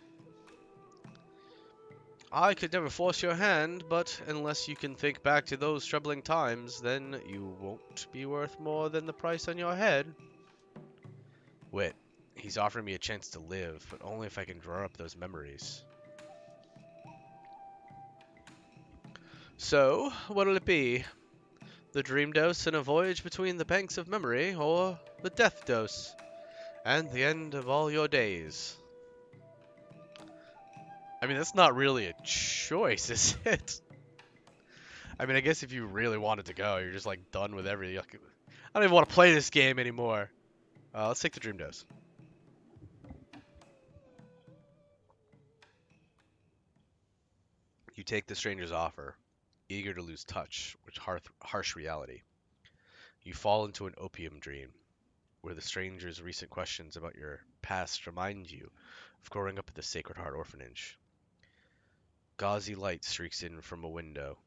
I could never force your hand, but unless you can think back to those troubling times, then you won't be worth more than the price on your head. Wit. He's offering me a chance to live, but only if I can draw up those memories. So, what'll it be? The dream dose and a voyage between the banks of memory, or the death dose, and the end of all your days? I mean, that's not really a choice, is it? I mean, I guess if you really wanted to go, you're just like done with everything. Like, I don't even want to play this game anymore. Let's take the dream dose. You take the stranger's offer, eager to lose touch with harsh reality. You fall into an opium dream, where the stranger's recent questions about your past remind you of growing up at the Sacred Heart Orphanage. Gauzy light streaks in from a window.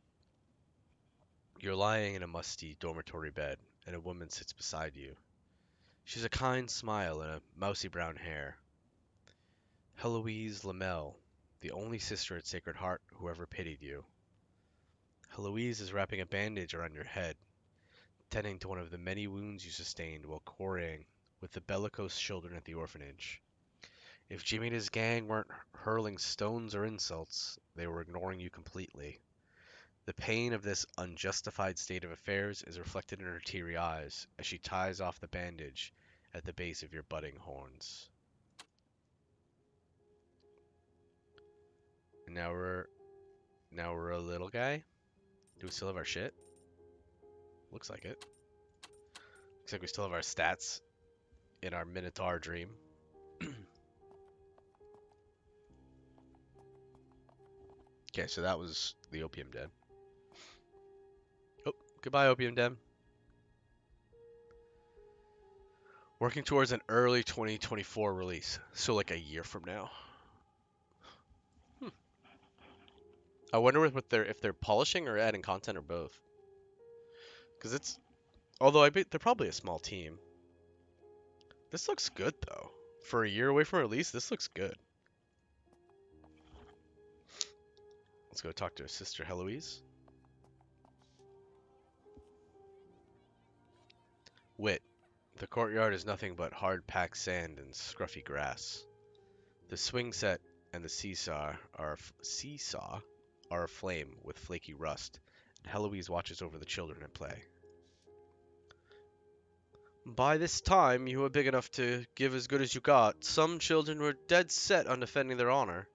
You're lying in a musty dormitory bed, and a woman sits beside you. She's a kind smile and a mousy brown hair. Heloise Lamel, the only sister at Sacred Heart who ever pitied you. Heloise is wrapping a bandage around your head, tending to one of the many wounds you sustained while quarrying with the bellicose children at the orphanage. If Jimmy and his gang weren't hurling stones or insults, they were ignoring you completely. The pain of this unjustified state of affairs is reflected in her teary eyes as she ties off the bandage at the base of your budding horns. And now we're a little guy. Do we still have our shit? Looks like it. Looks like we still have our stats in our Minotaur dream. Okay, so that was the Opium Den. Oh, goodbye, Opium Den. Working towards an early 2024 release, so like a year from now. I wonder if they're polishing or adding content or both. Because although I bet they're probably a small team. This looks good though. For a year away from release, this looks good. Let's go talk to his sister Heloise. Wit. The courtyard is nothing but hard-packed sand and scruffy grass. The swing set and the seesaw are aflame with flaky rust, and Heloise watches over the children at play. By this time, you were big enough to give as good as you got. Some children were dead set on defending their honor,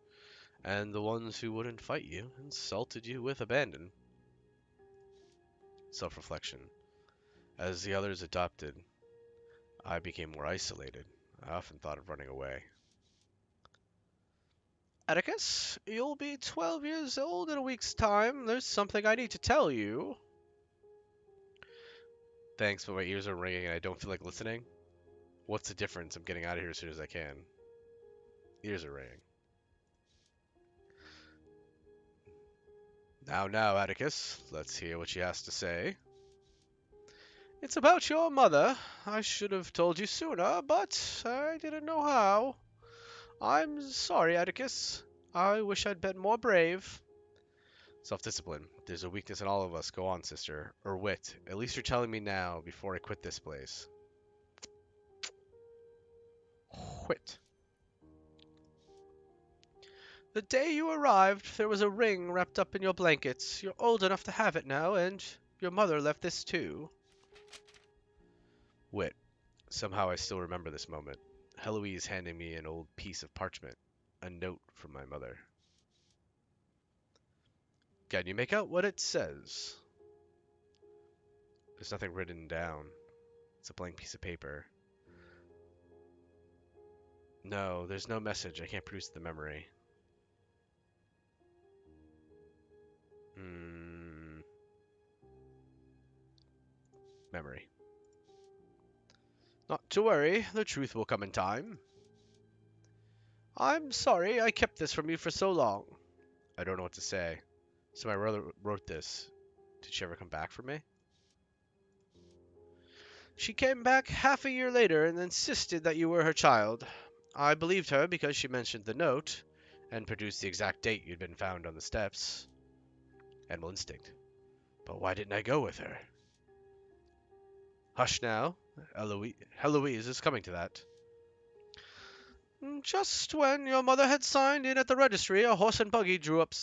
and the ones who wouldn't fight you insulted you with abandon. Self-reflection. As the others adopted, I became more isolated. I often thought of running away. Atticus, you'll be 12 years old in a week's time. There's something I need to tell you. Thanks, but my ears are ringing and I don't feel like listening. What's the difference? I'm getting out of here as soon as I can. Ears are ringing. Now, Atticus, let's hear what she has to say. It's about your mother. I should have told you sooner, but I didn't know how. I'm sorry, Atticus. I wish I'd been more brave. Self-discipline. There's a weakness in all of us. Go on, sister. Or wit. At least you're telling me now, before I quit this place. Wit. The day you arrived, there was a ring wrapped up in your blankets. You're old enough to have it now, and your mother left this too. Wit. Somehow I still remember this moment. Heloise handing me an old piece of parchment. A note from my mother. Can you make out what it says? There's nothing written down. It's a blank piece of paper. No, there's no message. I can't produce the memory. Memory. Not to worry, the truth will come in time. I'm sorry I kept this from you for so long. I don't know what to say. So my brother wrote this. Did she ever come back for me? She came back half a year later and insisted that you were her child. I believed her because she mentioned the note and produced the exact date you'd been found on the steps. Animal instinct. But why didn't I go with her? Hush now. Heloise is coming to that. Just when your mother had signed in at the registry, a horse and buggy drew up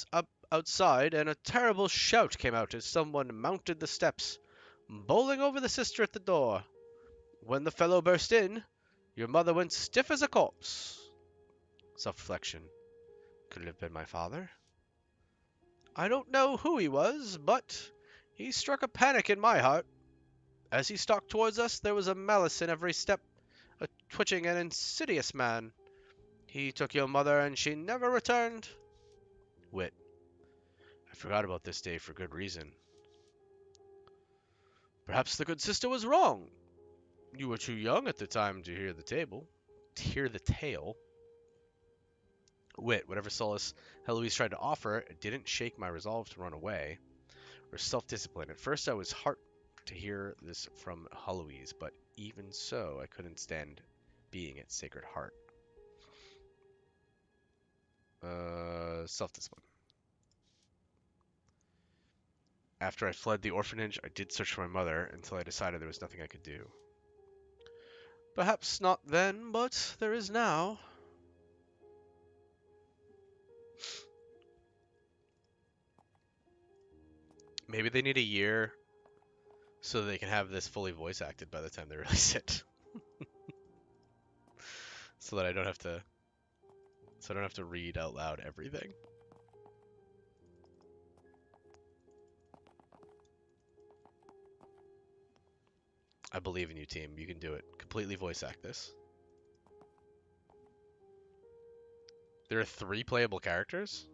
outside, and a terrible shout came out as someone mounted the steps, bowling over the sister at the door. When the fellow burst in, your mother went stiff as a corpse. Self-reflection. Could it have been my father? I don't know who he was, but he struck a panic in my heart. As he stalked towards us, there was a malice in every step, a twitching and insidious man. He took your mother, and she never returned. Wit. I forgot about this day for good reason. Perhaps the good sister was wrong. You were too young at the time to hear the tale. Wit. Whatever solace Heloise tried to offer, it didn't shake my resolve to run away, or self-discipline. At first I was heart to hear this from Heloise, but even so, I couldn't stand being at Sacred Heart. Self-discipline. After I fled the orphanage, I did search for my mother until I decided there was nothing I could do. Perhaps not then, but there is now. Maybe they need a year so they can have this fully voice acted by the time they release it. So that I don't have to read out loud everything. I believe in you, team. You can do it. Completely voice act this. There are 3 playable characters?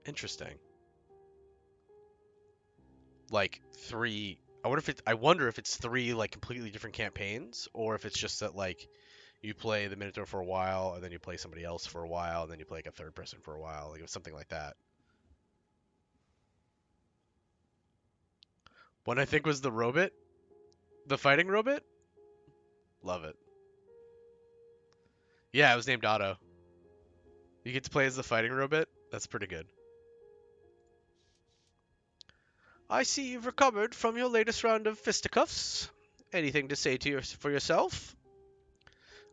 Interesting. Like 3. I wonder if it's 3 like completely different campaigns, or if it's just that like you play the Minotaur for a while, and then you play somebody else for a while, and then you play like a third person for a while. Like it was something like that. One I think was the robot, the fighting robot. Love it. Yeah, it was named Otto. You get to play as the fighting robot. That's pretty good. I see you've recovered from your latest round of fisticuffs. Anything to say for yourself?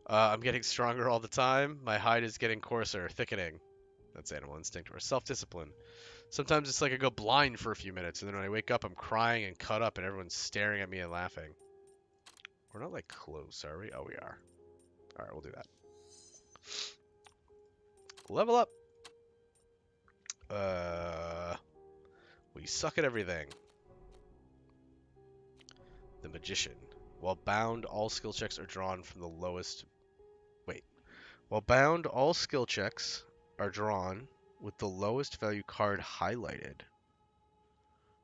I'm getting stronger all the time. My hide is getting coarser, thickening. That's animal instinct or self-discipline. Sometimes it's like I go blind for a few minutes, and then when I wake up, I'm crying and cut up, and everyone's staring at me and laughing. We're not like close, are we? Oh, we are. All right, we'll do that. Level up. We suck at everything. The Magician. While bound, all skill checks are drawn from the lowest... Wait. While bound, all skill checks are drawn with the lowest value card highlighted.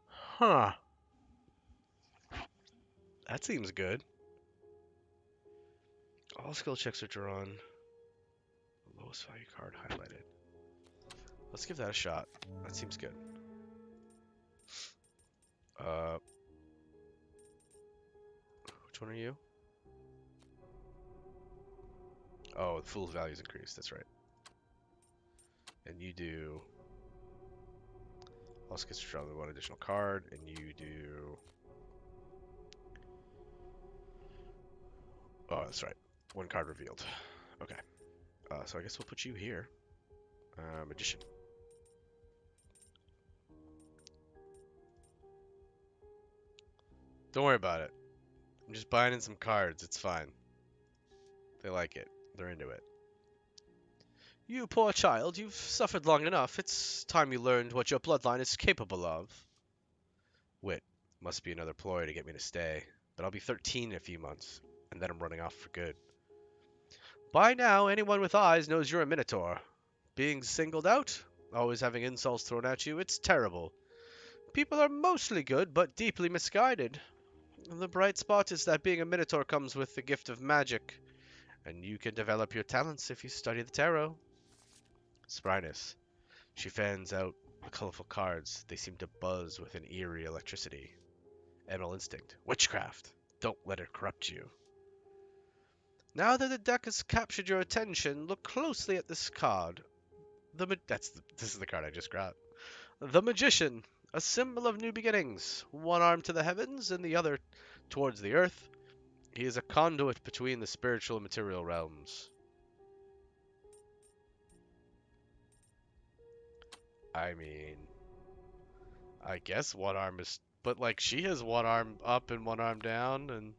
Huh. That seems good. All skill checks are drawn. The lowest value card highlighted. Let's give that a shot. That seems good. Which one are you? Oh, the fool's value is increased. That's right. And you do... All skills are drawn with 1 additional card, and you do... Oh, that's right. 1 card revealed. Okay. So I guess we'll put you here. Magician. Don't worry about it. I'm just buying in some cards. It's fine. They like it. They're into it. You poor child, you've suffered long enough. It's time you learned what your bloodline is capable of. Wit. Must be another ploy to get me to stay. But I'll be 13 in a few months, and then I'm running off for good. By now, anyone with eyes knows you're a Minotaur. Being singled out, always having insults thrown at you, it's terrible. People are mostly good, but deeply misguided. The bright spot is that being a Minotaur comes with the gift of magic, and you can develop your talents if you study the tarot. Sprinus. She fans out the colorful cards. They seem to buzz with an eerie electricity. Animal instinct. Witchcraft. Don't let it corrupt you. Now that the deck has captured your attention, look closely at this card. This is the card I just got. The Magician, a symbol of new beginnings. One arm to the heavens and the other towards the earth. He is a conduit between the spiritual and material realms. I mean, I guess one arm is, but like she has one arm up and one arm down, and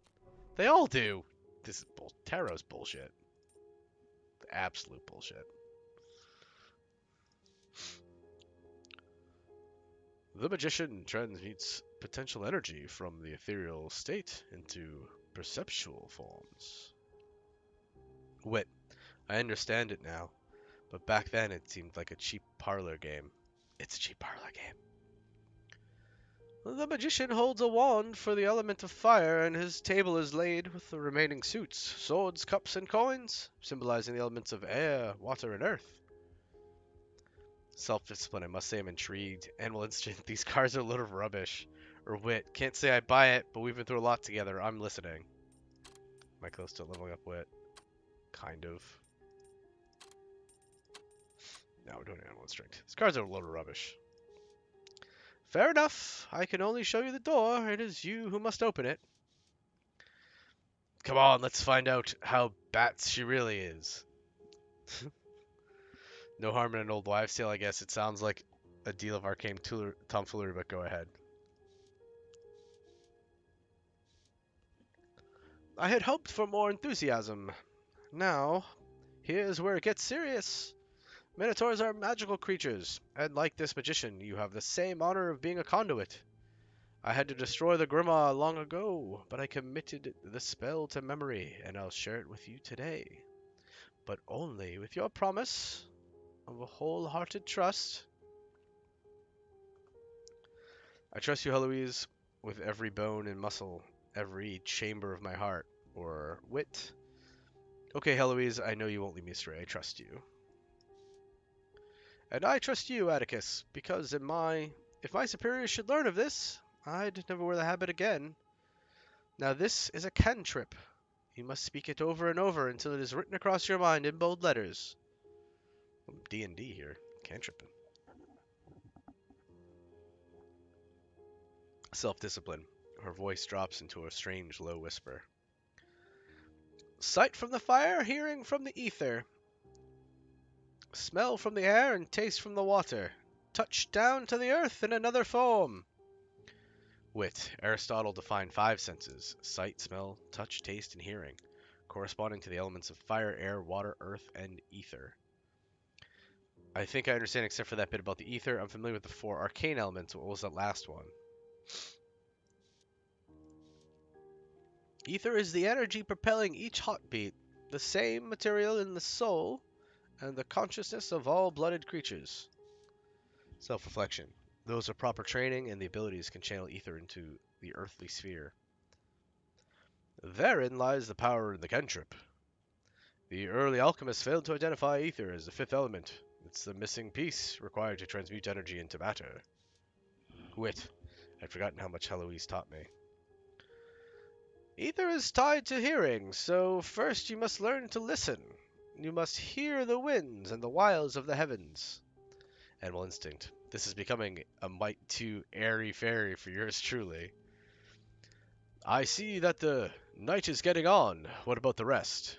they all do. This is tarot's bullshit. Absolute bullshit. The Magician transmutes potential energy from the ethereal state into perceptual forms. Wit. I understand it now, but back then it seemed like a cheap parlor game. It's a cheap parlor game. The Magician holds a wand for the element of fire, and his table is laid with the remaining suits, swords, cups, and coins, symbolizing the elements of air, water, and earth. Self-discipline, I must say I'm intrigued. Animal instinct, these cards are a little rubbish. Or wit, can't say I buy it, but we've been through a lot together. I'm listening. Am I close to leveling up wit? Kind of. No, we're doing animal instinct. These cards are a little rubbish. Fair enough. I can only show you the door. It is you who must open it. Come on, let's find out how bats she really is. No harm in an old wives' tale, I guess. It sounds like a deal of arcane tomfoolery, but go ahead. I had hoped for more enthusiasm. Now, here's where it gets serious. Minotaurs are magical creatures, and like this magician, you have the same honor of being a conduit. I had to destroy the Grimoire long ago, but I committed the spell to memory, and I'll share it with you today. But only with your promise of a wholehearted trust. I trust you, Heloise, with every bone and muscle, every chamber of my heart, or wit. Okay, Heloise, I know you won't lead me astray. I trust you. And I trust you, Atticus, because if my superiors should learn of this, I'd never wear the habit again. Now this is a cantrip. You must speak it over and over until it is written across your mind in bold letters. D&D here. Cantrip. Self-discipline. Her voice drops into a strange low whisper. Sight from the fire, hearing from the ether. Smell from the air and taste from the water. Touch down to the earth in another form. Wit. Aristotle defined 5 senses: sight, smell, touch, taste, and hearing, corresponding to the elements of fire, air, water, earth, and ether. I think I understand except for that bit about the ether. I'm familiar with the 4 arcane elements. What was that last one? Ether is the energy propelling each heartbeat, the same material in the soul and the consciousness of all blooded creatures. Self-reflection. Those with proper training and the abilities can channel ether into the earthly sphere. Therein lies the power in the cantrip. The early alchemists failed to identify ether as the 5th element. It's the missing piece required to transmute energy into matter. Wit. I'd forgotten how much Heloise taught me. Ether is tied to hearing, so first you must learn to listen. You must hear the winds and the wiles of the heavens. Animal instinct. This is becoming a mite too airy-fairy for yours truly. I see that the night is getting on. What about the rest?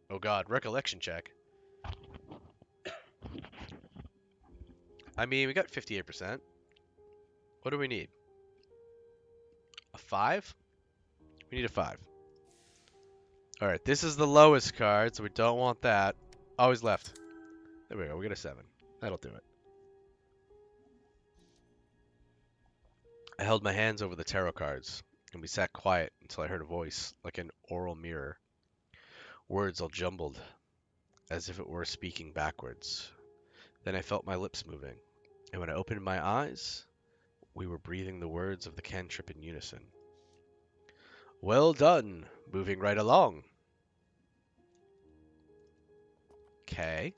Oh god, recollection check. I mean, we got 58%. What do we need? A 5? We need a 5. Alright, this is the lowest card, so we don't want that. Always left. There we go, we get a 7. That'll do it. I held my hands over the tarot cards, and we sat quiet until I heard a voice, like an oral mirror. Words all jumbled, as if it were speaking backwards. Then I felt my lips moving, and when I opened my eyes, we were breathing the words of the cantrip in unison. Well done. Moving right along. Okay.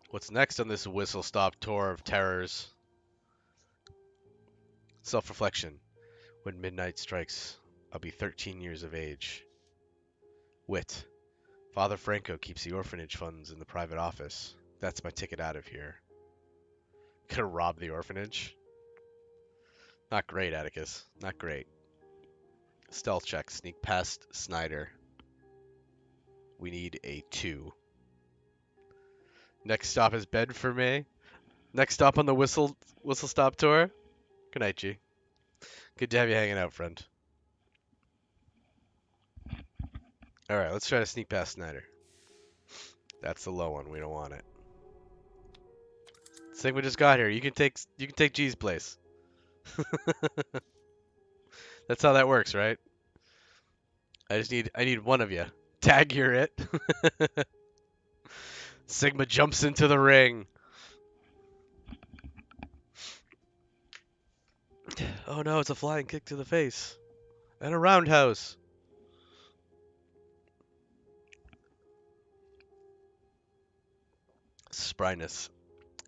What's next on this whistle-stop tour of terrors? Self-reflection. When midnight strikes, I'll be 13 years of age. Wit. Father Franco keeps the orphanage funds in the private office. That's my ticket out of here. Gonna rob the orphanage? Not great, Atticus. Not great. Stealth check. Sneak past Snyder. We need a 2. Next stop is bed for me. Next stop on the whistle stop tour. Good night, G. Good to have you hanging out, friend. All right, let's try to sneak past Snyder. That's the low one. We don't want it. Sigma just got here. You can take G's place. That's how that works, right? I need one of you. Tag, you're it. Sigma jumps into the ring. Oh no, it's a flying kick to the face. And a roundhouse. Spryness.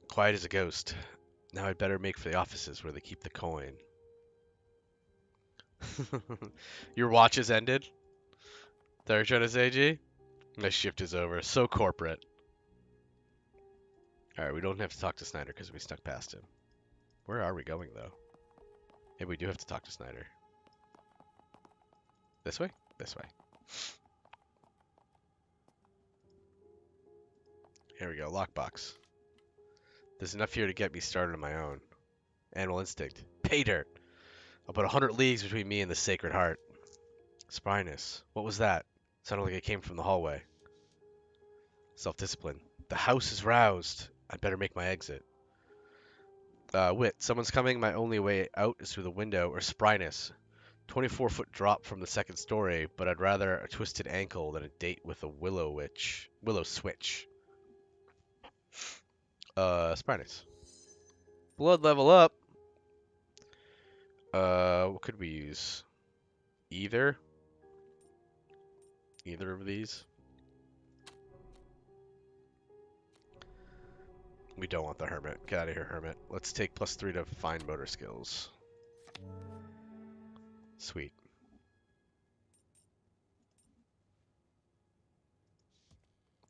Quiet as a ghost. Now I'd better make for the offices where they keep the coin. Your watch has ended? That what you're trying to say, G? My shift is over. So corporate. Alright, we don't have to talk to Snyder because we snuck past him. Where are we going, though? Maybe we do have to talk to Snyder. This way? This way. Here we go. Lockbox. There's enough here to get me started on my own. Animal instinct. Pay dirt. I'll put 100 leagues between me and the Sacred Heart. Spryness. What was that? Sounded like it came from the hallway. Self-discipline. The house is roused. I'd better make my exit. Wit. Someone's coming. My only way out is through the window. Or Spryness. 24-foot drop from the second story, but I'd rather a twisted ankle than a date with a willow switch. Spryness. Blood level up. What could we use? Either of these. We don't want the Hermit. Get out of here, Hermit. Let's take +3 to fine motor skills. Sweet.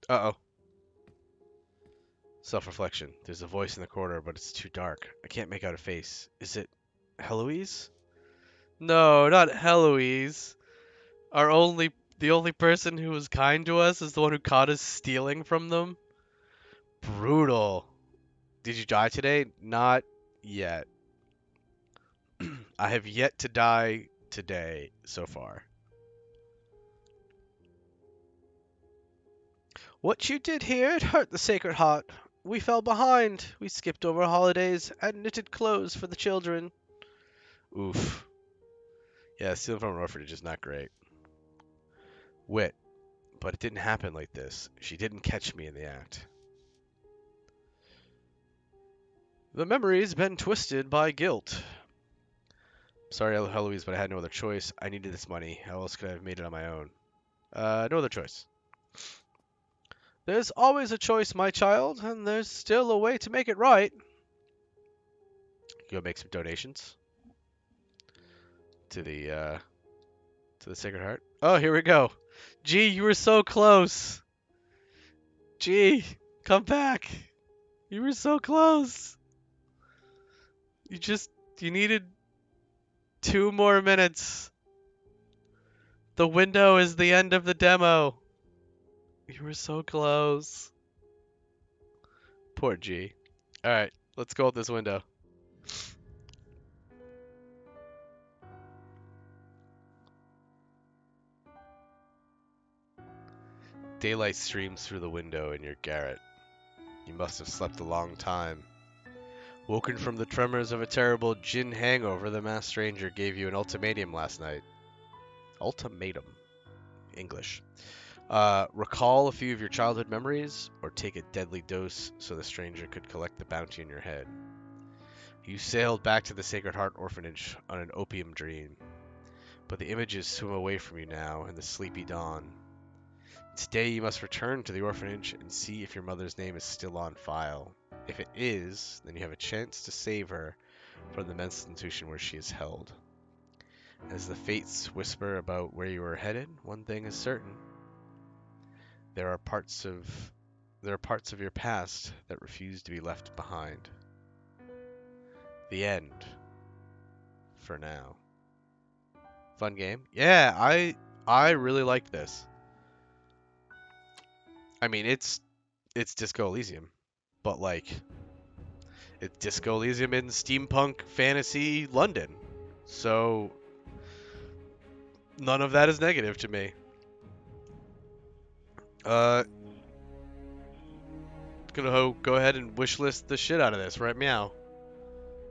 Uh-oh. Self-reflection. There's a voice in the corner, but it's too dark. I can't make out a face. Is it Heloise? No, not Heloise. The only person who was kind to us is the one who caught us stealing from them. Brutal. Did you die today? Not yet. I have yet to die today so far. What you did here, it hurt the Sacred Heart. We fell behind. We skipped over holidays and knitted clothes for the children. Oof. Yeah, stealing from an orphanage is not great. Wit. But it didn't happen like this. She didn't catch me in the act. The memory's been twisted by guilt. Sorry, Heloise, but I had no other choice. I needed this money. How else could I have made it on my own? No other choice. There's always a choice, my child, and there's still a way to make it right. Go make some donations to the Sacred Heart. Oh, here we go. Gee, you were so close. Gee, come back. You were so close. You needed 2 more minutes. The window is the end of the demo. You were so close. Poor G. Alright, let's go out this window. Daylight streams through the window in your garret. You must have slept a long time. Woken from the tremors of a terrible gin hangover, the masked stranger gave you an ultimatum last night. Ultimatum. English. Recall a few of your childhood memories, or take a deadly dose so the stranger could collect the bounty in your head. You sailed back to the Sacred Heart Orphanage on an opium dream, but the images swim away from you now in the sleepy dawn. Today you must return to the orphanage and see if your mother's name is still on file. If it is, then you have a chance to save her from the mental institution where she is held. As the fates whisper about where you are headed, one thing is certain. There are parts of your past that refuse to be left behind. The end. For now. Fun game. Yeah, I really liked this. I mean, it's Disco Elysium, but like it's Disco Elysium in steampunk fantasy London. So none of that is negative to me. Gonna go ahead and wishlist the shit out of this, right? Meow.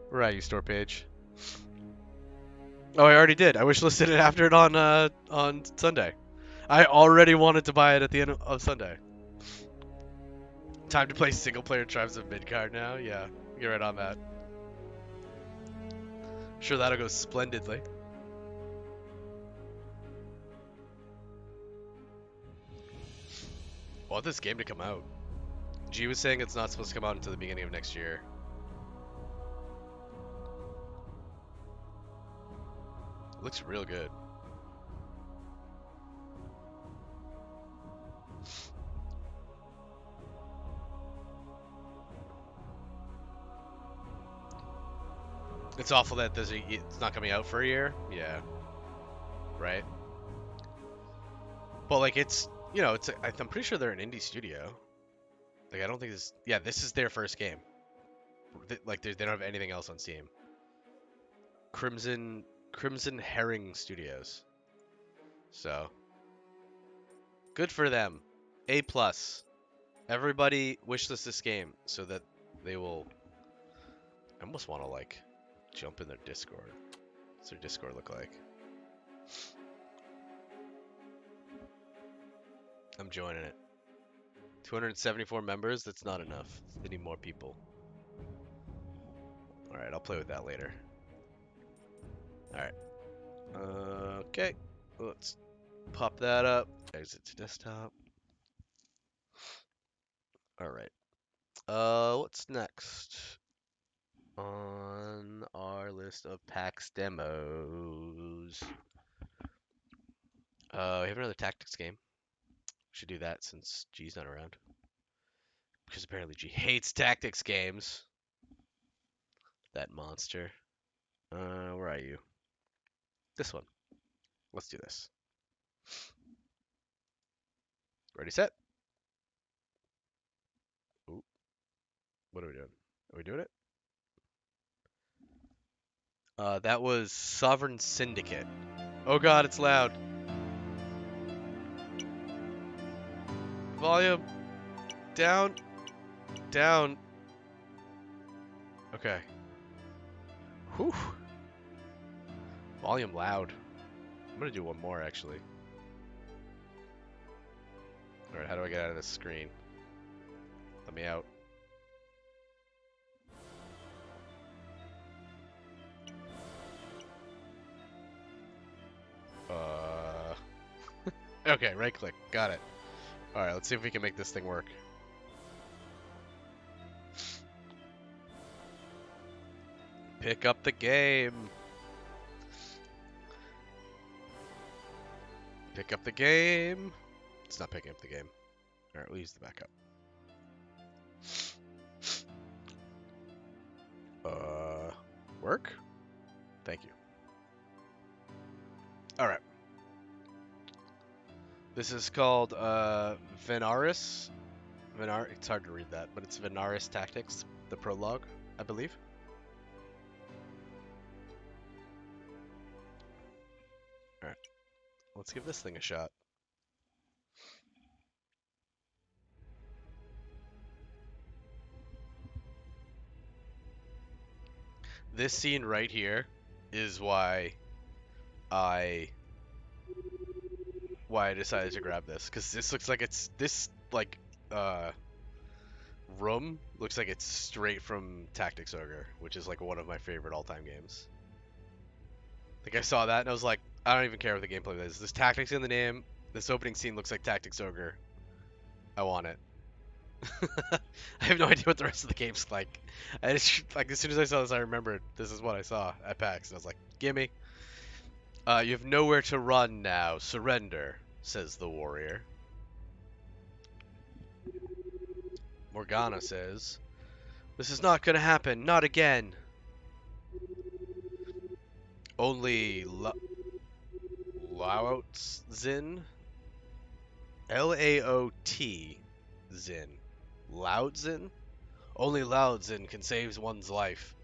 Where are you, store page? Oh, I already did. I wishlisted it after it on Sunday. I already wanted to buy it at the end of Sunday. Time to play single player Tribes of Midgard now. Yeah, get right on that. Sure, that'll go splendidly. I want this game to come out. G was saying it's not supposed to come out until the beginning of next year. It looks real good. It's awful that it's not coming out for a year. Yeah. Right. But like it's, you know, I'm pretty sure they're an indie studio. Like I don't think this is their first game. Like they don't have anything else on Steam. Crimson Herring Studios. So good for them. A+. Everybody wishlist this game so that they will. I almost want to like jump in their Discord. What's their Discord look like? I'm joining it. 274 members, that's not enough. They need more people. Alright, I'll play with that later. Alright. Okay. Let's pop that up. Exit to desktop. Alright. What's next on our list of PAX demos? We have another tactics game. Should do that since G's not around. Because apparently G hates tactics games. That monster. Where are you? This one. Let's do this. Ready, set. Ooh. What are we doing? Are we doing it? That was Sovereign Syndicate. Oh god, it's loud. Volume. Down. Down. Okay. Whew. Volume loud. I'm gonna do one more actually. Alright, how do I get out of this screen? Let me out. Okay, right click. Got it. Alright, let's see if we can make this thing work. Pick up the game. Pick up the game. It's not picking up the game. Alright, we'll use the backup. Work? Thank you. Alright. This is called Vanaris. It's hard to read that, but it's Vanaris Tactics, the prologue, I believe. Alright. Let's give this thing a shot. This scene right here is why I decided to grab this, because this looks like it's this like room looks like it's straight from Tactics Ogre, which is like one of my favorite all-time games. Like I saw that and I was like, I don't even care what the gameplay is. There's tactics in the name. This opening scene looks like Tactics Ogre. I want it. I have no idea what the rest of the game's like. I just like as soon as I saw this, I remembered this is what I saw at PAX, and I was like, "Gimme." You have nowhere to run now. Surrender, says the warrior. Morgana says, "This is not gonna happen. Not again." Only Laotzin, Laot Zin, Laotzin. Only Laotzin can save one's life.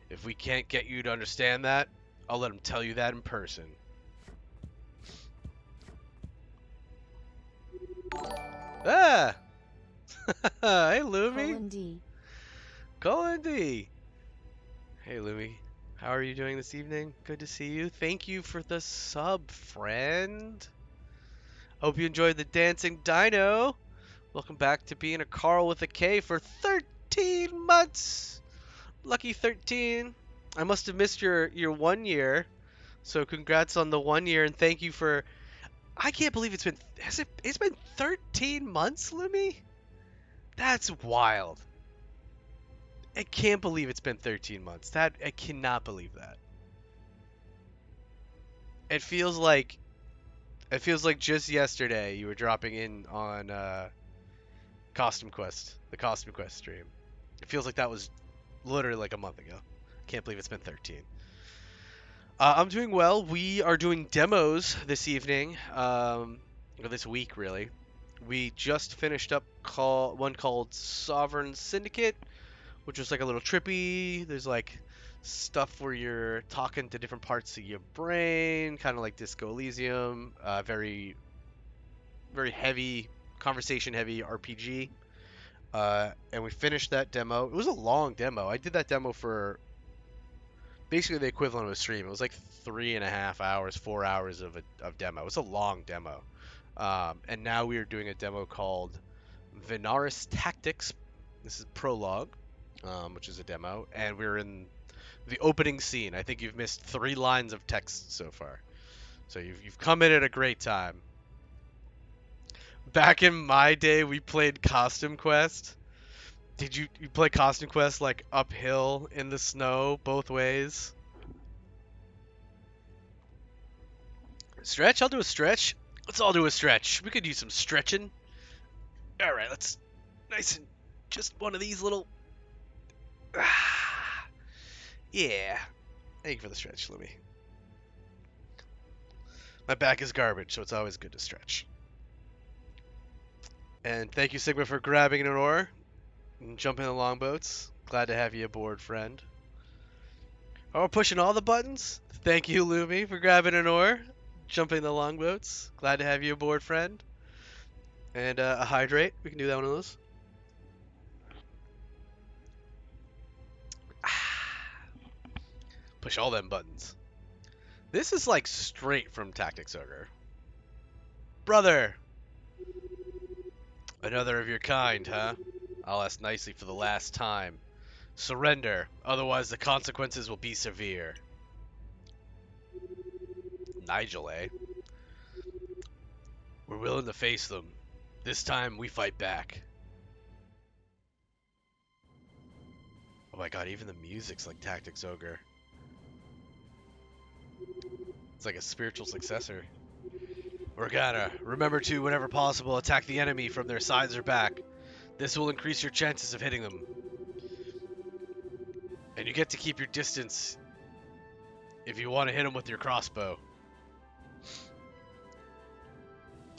If we can't get you to understand that, I'll let him tell you that in person. Ah! Hey, Lumi. Colin D. Hey, Lumi. How are you doing this evening? Good to see you. Thank you for the sub, friend. Hope you enjoyed the dancing dino. Welcome back to being a Carl with a K for 13 months. Lucky 13. I must have missed your 1 year. So congrats on the 1 year and thank you for... I can't believe it's been... It's been 13 months, Lumi? That's wild. I can't believe it's been 13 months. I cannot believe that. It feels like just yesterday you were dropping in on Costume Quest, the Costume Quest stream. It feels like that was literally like a month ago. Can't believe it's been 13. I'm doing well. We are doing demos this evening, or this week really. We just finished up one called Sovereign Syndicate, which was like a little trippy. There's like stuff where you're talking to different parts of your brain, kind of like Disco Elysium. Very, very heavy, conversation-heavy RPG. And we finished that demo. It was a long demo. I did that demo for basically the equivalent of a stream. It was like 3.5 hours, 4 hours of demo. It was a long demo. And now we are doing a demo called Vanaris Tactics. This is prologue, which is a demo, and we're in the opening scene. I think you've missed 3 lines of text so far, so you've come in at a great time. Back in my day, we played Costume Quest. Did you play Costume Quest like uphill in the snow both ways? Stretch? I'll do a stretch. Let's all do a stretch. We could use some stretching. All right, let's nice and just one of these little. Yeah. Thank you for the stretch, Louie. My back is garbage, so it's always good to stretch. And thank you, Sigma, for grabbing an oar and jumping the longboats. Glad to have you aboard, friend. Oh, we're pushing all the buttons. Thank you, Lumi, for grabbing an oar, jumping the longboats. Glad to have you aboard, friend. And a hydrate. We can do that one of those. Push all them buttons. This is like straight from Tactics Ogre. Brother! Another of your kind, huh? I'll ask nicely for the last time. Surrender, otherwise the consequences will be severe. Nigel, eh? We're willing to face them. This time we fight back. Oh my god, even the music's like Tactics Ogre. It's like a spiritual successor. Morgana, remember to, whenever possible, attack the enemy from their sides or back. This will increase your chances of hitting them. And you get to keep your distance if you want to hit them with your crossbow.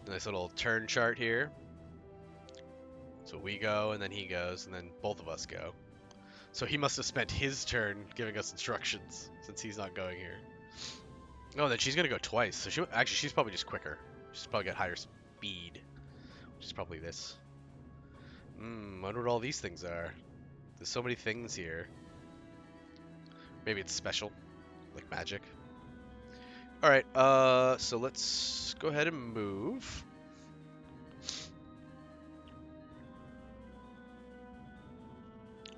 Nice little turn chart here. So we go, and then he goes, and then both of us go. So he must have spent his turn giving us instructions, since he's not going here. Oh, then she's gonna go twice. So she's probably just quicker. She's probably got higher speed, which is probably this. Wonder what all these things are. There's so many things here. Maybe it's special, like magic. All right. So let's go ahead and move.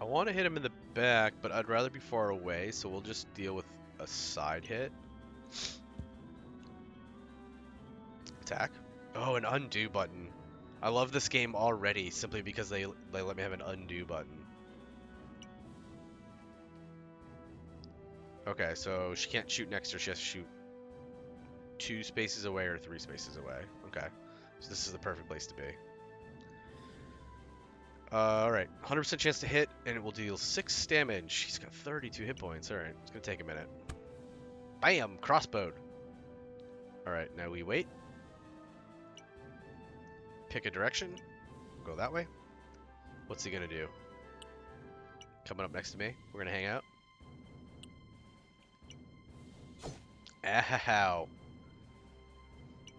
want to hit him in the back, but I'd rather be far away, so we'll just deal with a side hit. Attack. Oh, an undo button. I love this game already simply because they let me have an undo button. Okay, so she can't shoot next to her. She has to shoot 2 spaces away or 3 spaces away. Okay, so this is the perfect place to be. Alright, 100% chance to hit, and it will deal 6 damage. She's got 32 hit points. Alright, it's going to take a minute. Bam! Crossbowed. Alright, now we wait. Pick a direction. Go that way. What's he going to do? Coming up next to me. We're going to hang out. Ow.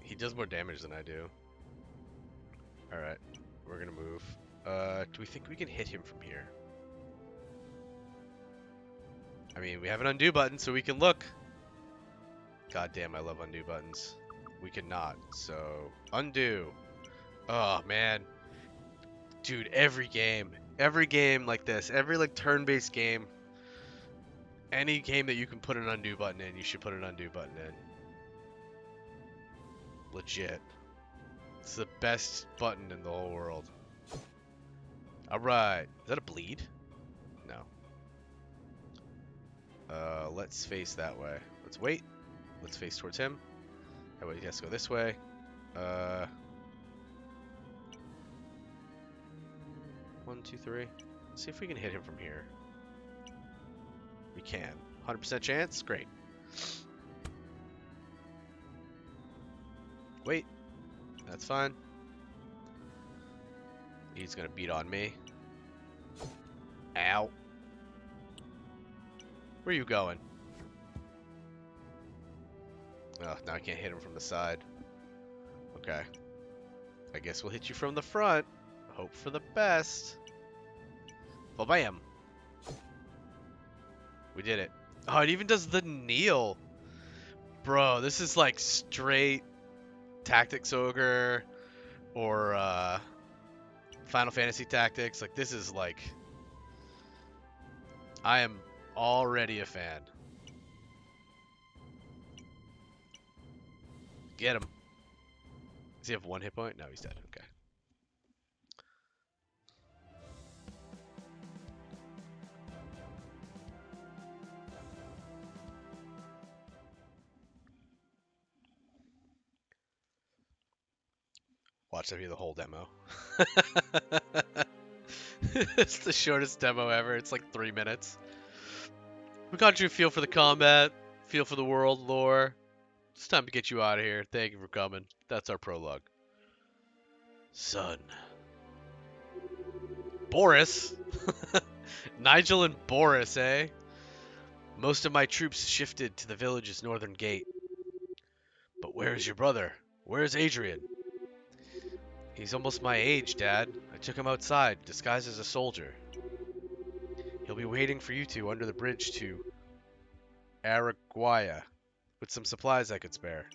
He does more damage than I do. Alright, we're going to move. Do we think we can hit him from here? I mean, we have an undo button, so we can look. God damn, I love undo buttons. We cannot, so undo. Oh, man. Dude, every game like this, every like turn-based game, any game that you can put an undo button in, you should put an undo button in. Legit. It's the best button in the whole world. Alright. Is that a bleed? No. Let's face that way. Let's wait. Let's face towards him. That way he has to go this way. 1, 2, 3. Let's see if we can hit him from here. We can. 100% chance? Great. Wait. That's fine. He's gonna beat on me. Ow. Where are you going? Oh, now I can't hit him from the side. Okay. I guess we'll hit you from the front. Hope for the best. Well, bam. We did it. Oh, it even does the kneel. Bro, this is like straight Tactics Ogre or Final Fantasy Tactics. Like, this is like... I am already a fan. Get him. Does he have 1 hit point? No, he's dead. Okay. Watch that be the whole demo. It's the shortest demo ever. It's like 3 minutes. We got you a feel for the combat, feel for the world lore. It's time to get you out of here. Thank you for coming. That's our prologue. Son. Boris? Nigel and Boris, eh? Most of my troops shifted to the village's northern gate. But where's your brother? Where's Adrian? He's almost my age, Dad. I took him outside, disguised as a soldier. He'll be waiting for you two under the bridge to Araguaya, with some supplies I could spare.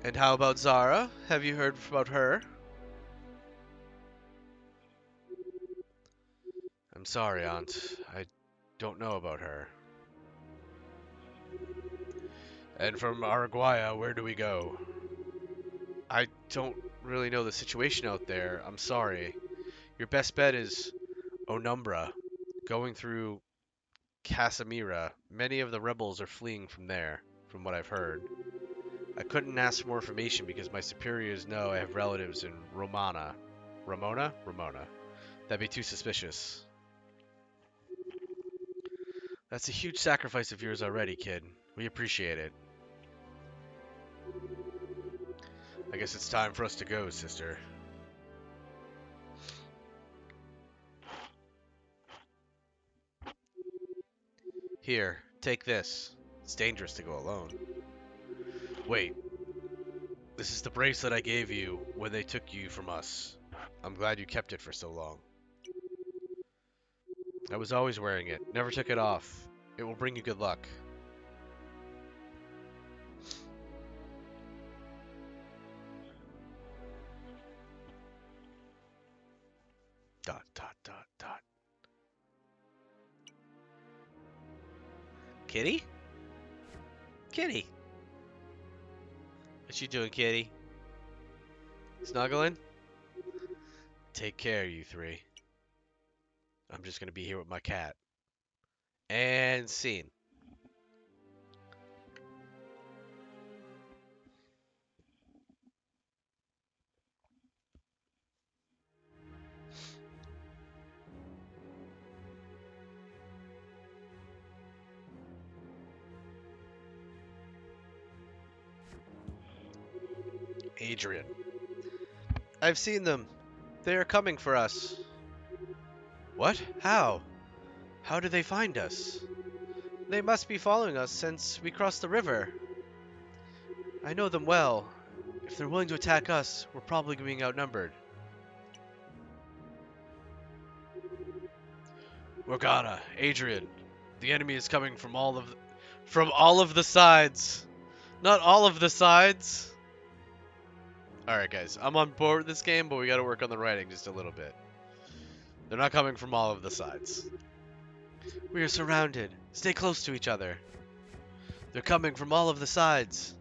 And how about Zara? Have you heard about her? I'm sorry, Aunt. I don't know about her. And from Araguaya, where do we go? I don't really know the situation out there. I'm sorry. Your best bet is Onumbra, going through Casamira. Many of the rebels are fleeing from there, from what I've heard. I couldn't ask for more information because my superiors know I have relatives in Romana. Ramona? Ramona. That'd be too suspicious. That's a huge sacrifice of yours already, kid. We appreciate it. I guess it's time for us to go, sister. Here, take this. It's dangerous to go alone. Wait. This is the bracelet I gave you when they took you from us. I'm glad you kept it for so long. I was always wearing it. Never took it off. It will bring you good luck. Kitty? Kitty. What you doing, Kitty? Snuggling? Take care, you three. I'm just gonna be here with my cat. And scene. Adrian. I've seen them. They are coming for us. What? How? How did they find us? They must be following us since we crossed the river. I know them well. If they're willing to attack us, we're probably being outnumbered. Morgana, Adrian, the enemy is coming from all of the sides. Not all of the sides. Alright guys, I'm on board with this game, but we gotta work on the writing just a little bit. They're not coming from all of the sides. We are surrounded. Stay close to each other. They're coming from all of the sides.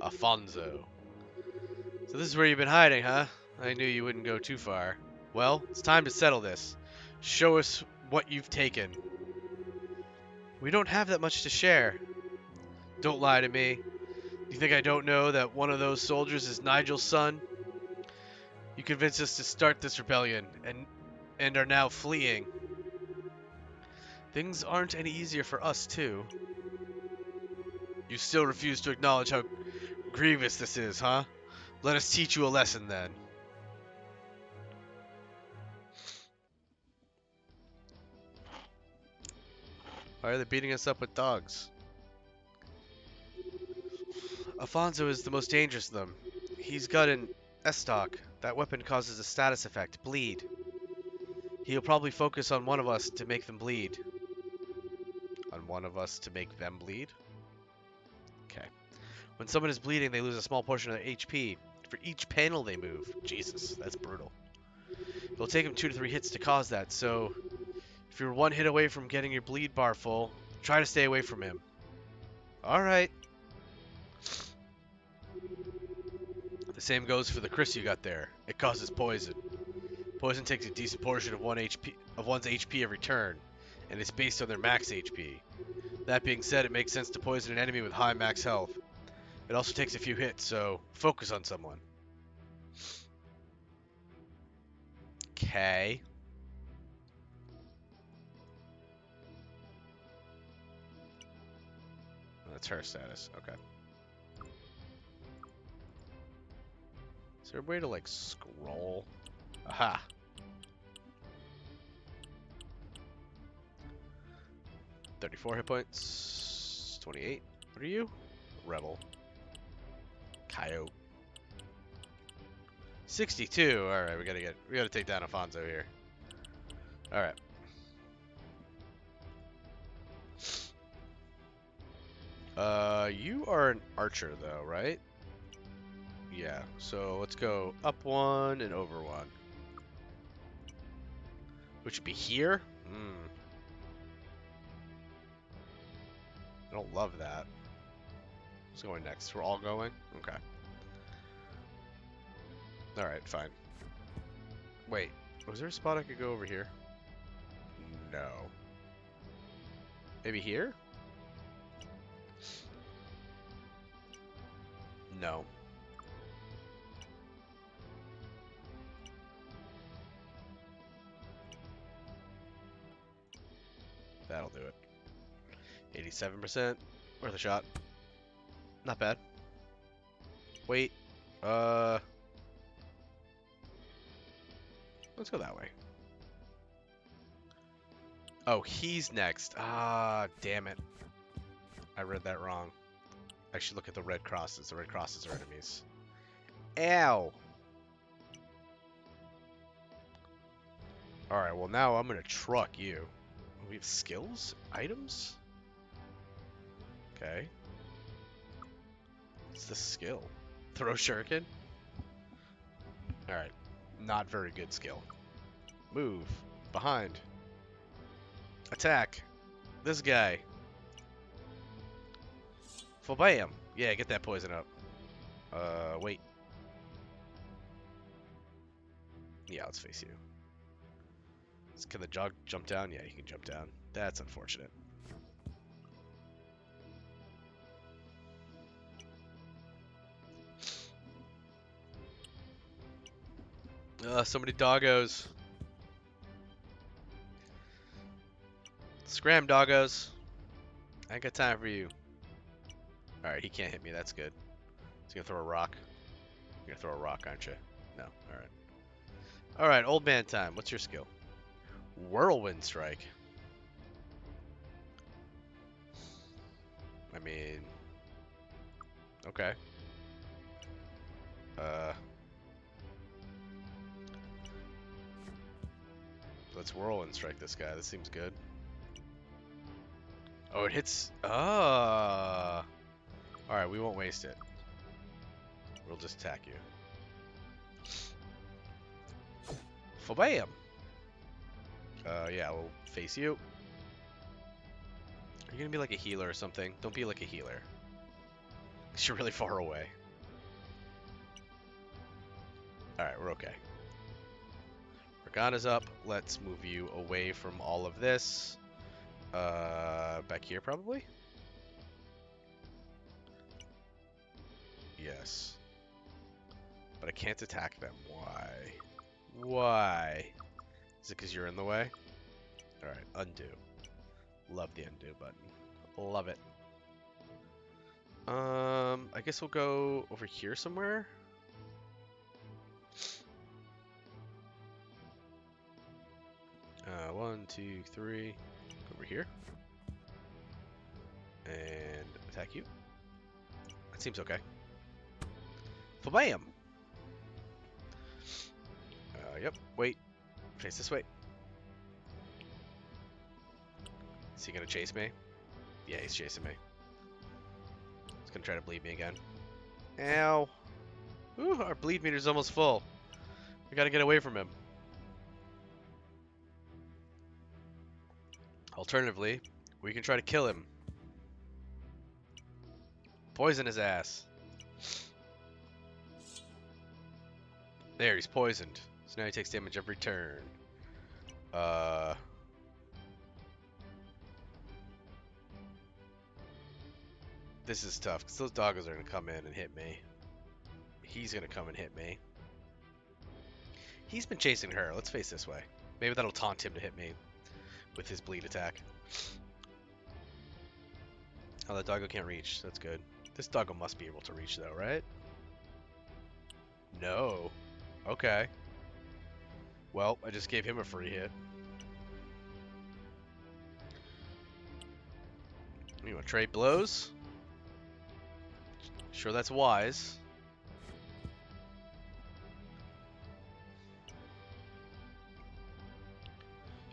Afonso. So this is where you've been hiding, huh? I knew you wouldn't go too far. Well, it's time to settle this. Show us what you've taken. We don't have that much to share. Don't lie to me. Do you think I don't know that one of those soldiers is Nigel's son? You convinced us to start this rebellion, and are now fleeing. Things aren't any easier for us, too. You still refuse to acknowledge how grievous this is, huh? Let us teach you a lesson, then. Why are they beating us up with dogs? Afonso is the most dangerous of them. He's got an S-Stock. That weapon causes a status effect, bleed. He'll probably focus on one of us to make them bleed. On one of us to make them bleed? Okay. When someone is bleeding, they lose a small portion of their HP. For each panel they move. Jesus, that's brutal. It'll take him 2 to 3 hits to cause that, so if you're 1 hit away from getting your bleed bar full, try to stay away from him. Alright. The same goes for the Chris you got there. It causes poison. Poison takes a decent portion of one's HP every turn, and it's based on their max HP. That being said, it makes sense to poison an enemy with high max health. It also takes a few hits, so focus on someone. Okay. That's her status. Okay. Is there a way to, like, scroll? Aha! $34 hit points. 28. What are you? Rebel. Coyote. 62. Alright, we gotta take down Afonso here. Alright. You are an archer though, right? Yeah, so let's go up 1 and over 1. Which would be here? I don't love that. What's going next? We're all going? Okay. Alright, fine. Wait, was there a spot I could go over here? No. Maybe here? No. That'll do it. 87%. Worth a shot. Not bad. Wait. Let's go that way. Oh, he's next. Ah, damn it. I read that wrong. I should look at the red crosses. The red crosses are enemies. Ow! Alright, well now I'm gonna truck you. We have skills? Items? Okay. What's the skill? Throw shuriken? Alright. Not very good skill. Move. Behind. Attack. This guy. Full bam. Yeah, get that poison up. Wait. Yeah, let's face you. Can the dog jump down? Yeah, he can jump down. That's unfortunate. So many doggos. Scram, doggos. I ain't got time for you. Alright, he can't hit me. That's good. He's gonna throw a rock. You're gonna throw a rock, aren't you? No. Alright. Alright, old man time. What's your skill? Whirlwind strike. I mean... Okay. Let's whirlwind strike this guy. This seems good. Oh, it hits... Ah! Alright, we won't waste it. We'll just attack you. Bam! Yeah, we'll face you. Are you gonna be like a healer or something? Don't be like a healer. 'Cause you're really far away. Alright, we're okay. Morgana's up. Let's move you away from all of this. Back here probably? Yes. But I can't attack them. Why? Why? Is it because you're in the way? Alright, undo. Love the undo button. Love it. I guess we'll go over here somewhere. One, two, three. Over here. And attack you. That seems okay. Bam! Yep. Wait. Face this way. Is he gonna chase me? Yeah, he's chasing me. He's gonna try to bleed me again. Ow! Ooh, our bleed meter's almost full. We gotta get away from him. Alternatively, we can try to kill him. Poison his ass. There, he's poisoned. So now he takes damage every turn. This is tough, because those doggos are going to come in and hit me. He's going to come and hit me. He's been chasing her. Let's face this way. Maybe that'll taunt him to hit me with his bleed attack. Oh, that doggo can't reach. That's good. This doggo must be able to reach, though, right? No. Okay. Well, I just gave him a free hit. You want to trade blows? Sure, that's wise.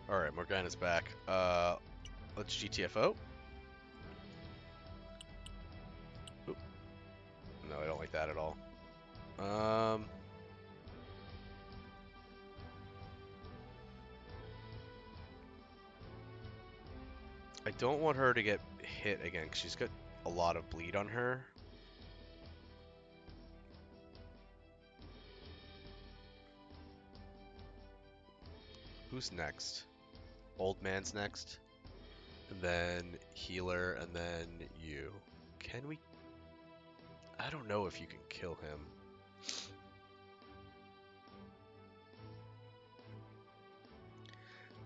Alright, Morgana's back. Let's GTFO. Oop. No, I don't like that at all. I don't want her to get hit again, because she's got a lot of bleed on her. Who's next? Old man's next. And then healer, and then you. Can we? I don't know if you can kill him.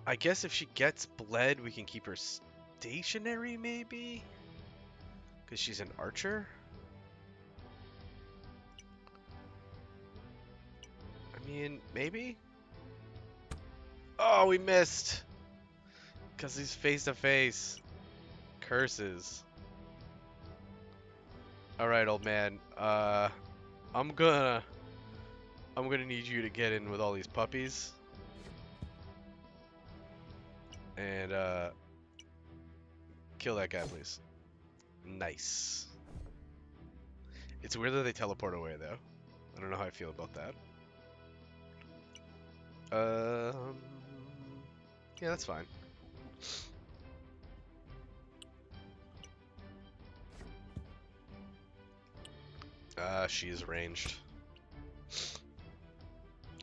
I guess if she gets bled, we can keep her stationary, maybe? Because she's an archer? I mean, maybe? Oh, we missed! Because he's face to face. Curses. Alright, old man. I'm gonna need you to get in with all these puppies. And, kill that guy, please. Nice. It's weird that they teleport away, though. I don't know how I feel about that. Yeah, that's fine. She is ranged.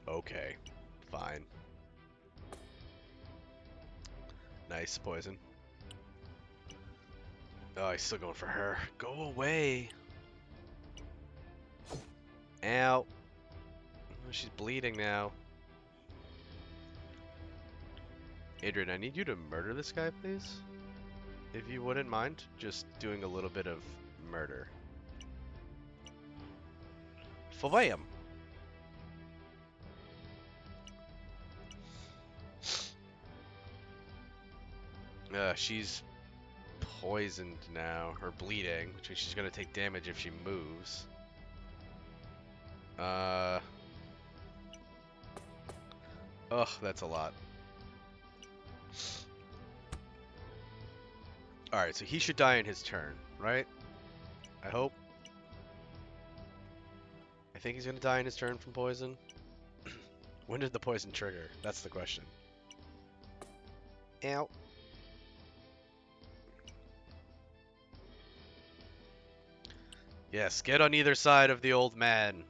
Okay, fine. Nice poison. Oh, he's still going for her. Go away. Ow. Oh, she's bleeding now. Adrian, I need you to murder this guy, please. If you wouldn't mind, just doing a little bit of murder. Fawam. She's poisoned now, or bleeding, which means she's gonna take damage if she moves. Ugh, that's a lot. Alright, so he should die in his turn, right? I hope. I think he's gonna die in his turn from poison. When did the poison trigger? That's the question. Ow. Yes, get on either side of the old man,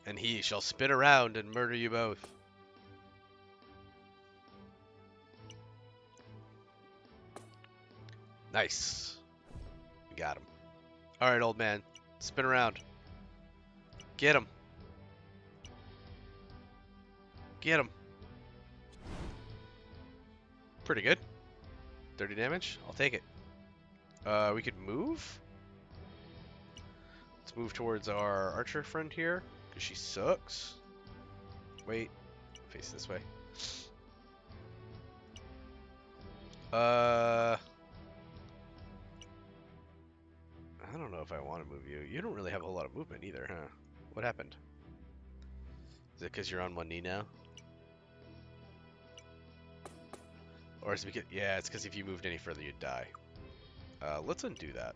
and he shall spin around and murder you both. Nice. We got him. Alright, old man. Spin around. Get him. Get him. Pretty good. 30 damage. I'll take it. We could move? Let's move towards our archer friend here, because she sucks. Wait. Face this way. I don't know if I want to move you. You don't really have a whole lot of movement either, huh? What happened? Is it because you're on one knee now? Or is it because... Yeah, it's because if you moved any further, you'd die. Let's undo that.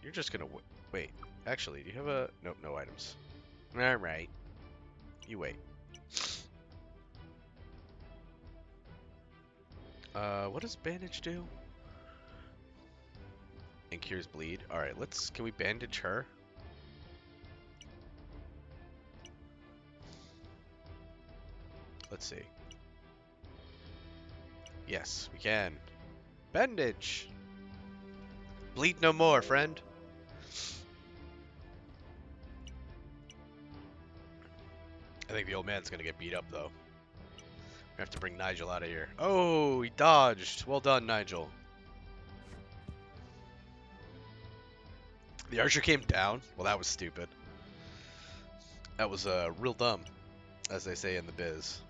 You're just gonna... Wait. Actually, do you have a... Nope, no items. Alright. You wait. What does bandage do? And cures bleed. Alright, let's... Can we bandage her? Let's see. Yes, we can. Bandage! Bleed no more, friend. I think the old man's gonna get beat up, though. We have to bring Nigel out of here. Oh, he dodged. Well done, Nigel. The archer came down. Well, that was stupid. That was real dumb, as they say in the biz.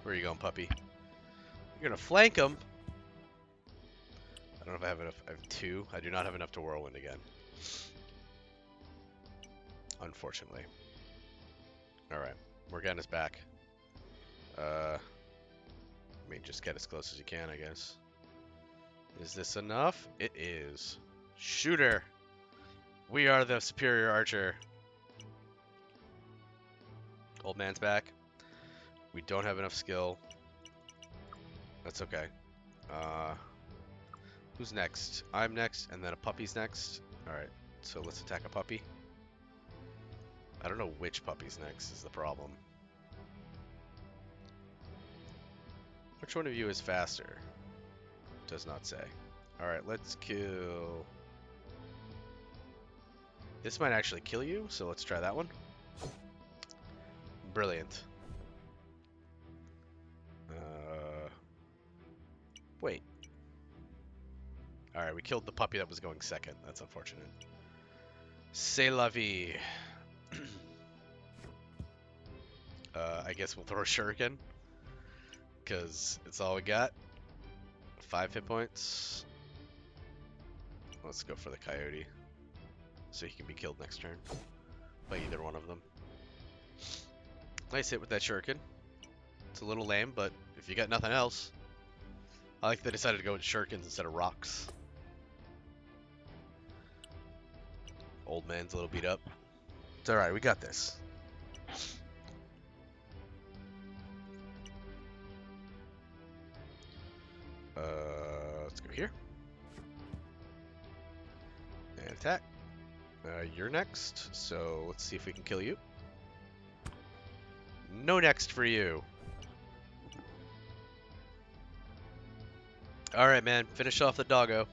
Where are you going, puppy? You're gonna flank him. I don't know if I have enough. I have 2. I do not have enough to whirlwind again. Unfortunately. Alright. Morgana's back. I mean, just get as close as you can, I guess. Is this enough? It is. Shooter! We are the superior archer. Old man's back. We don't have enough skill. That's okay. Who's next? I'm next, and then a puppy's next. Alright, so let's attack a puppy. I don't know which puppy's next is the problem. Which one of you is faster? Does not say. Alright, let's kill... This might actually kill you, so let's try that one. Brilliant. Wait. Alright, we killed the puppy that was going second. That's unfortunate. C'est la vie. I guess we'll throw a shuriken. Because it's all we got. 5 hit points. Let's go for the coyote. So he can be killed next turn. By either one of them. Nice hit with that shuriken. It's a little lame, but if you got nothing else... I like they decided to go with shurikens instead of rocks. Old man's a little beat up. It's alright, we got this. here. And attack. You're next, so let's see if we can kill you. No next for you. Alright, man. Finish off the doggo.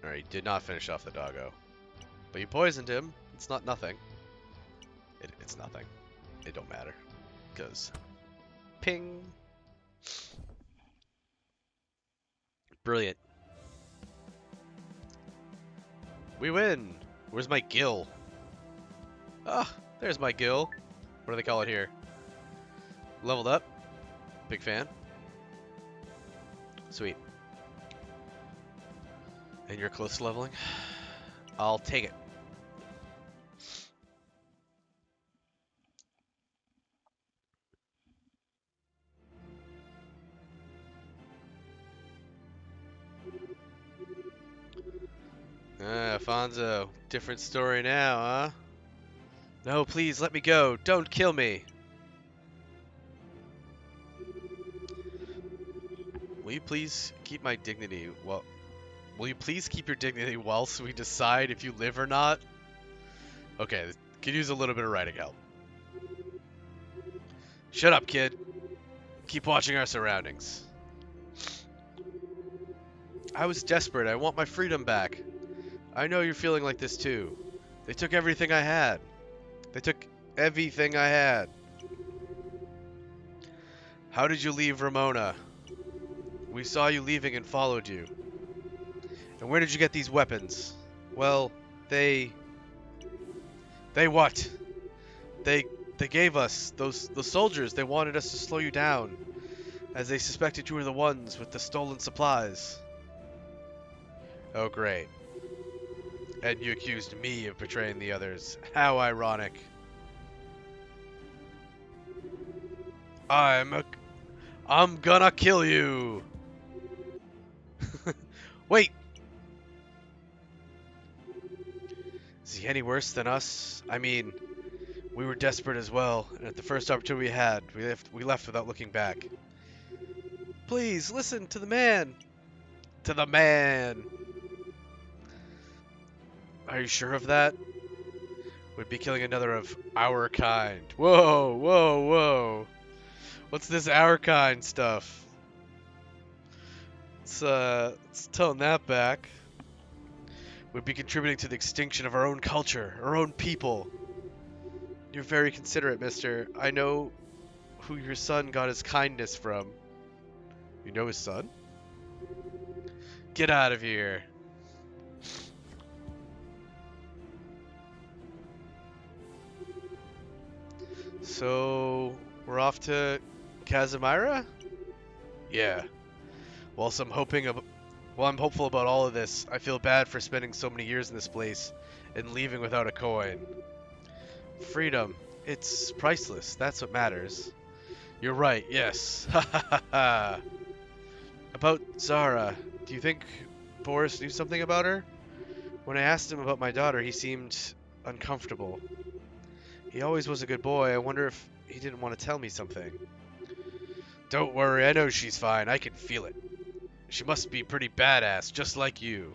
Alright, you did not finish off the doggo. But you poisoned him. It's not nothing. It's nothing. It don't matter. Because... Ping! Brilliant. We win! Where's my gill? Ah, there's my gill. What do they call it here? Leveled up. Big fan. Sweet. And you're close to leveling? I'll take it. Alfonso, different story now, huh? No, please, let me go. Don't kill me. Will you please keep my dignity? Well, will you please keep your dignity whilst we decide if you live or not? Okay, could use a little bit of writing help. Shut up, kid. Keep watching our surroundings. I was desperate. I want my freedom back. I know you're feeling like this too. They took everything I had. They took everything I had. How did you leave Ramona? We saw you leaving and followed you. And where did you get these weapons? Well, they what? They gave us those soldiers. They wanted us to slow you down, as they suspected you were the ones with the stolen supplies. Oh, great. And you accused me of betraying the others. How ironic. I'm gonna kill you. Wait. Is he any worse than us? I mean, we were desperate as well, and at the first opportunity we had, we left without looking back. Please, listen to the man. To the man. Are you sure of that? We'd be killing another of our kind. Whoa, whoa, whoa. What's this our kind stuff? Let's tone that back. We'd be contributing to the extinction of our own culture, our own people. You're very considerate, mister. I know who your son got his kindness from. You know his son? Get out of here. So, we're off to Casimira? Yeah. Whilst I'm hopeful about all of this, I feel bad for spending so many years in this place and leaving without a coin. Freedom. It's priceless. That's what matters. You're right, yes. Ha ha ha ha. About Zara, do you think Boris knew something about her? When I asked him about my daughter, he seemed uncomfortable. He always was a good boy. I wonder if he didn't want to tell me something. Don't worry, I know she's fine. I can feel it. She must be pretty badass, just like you.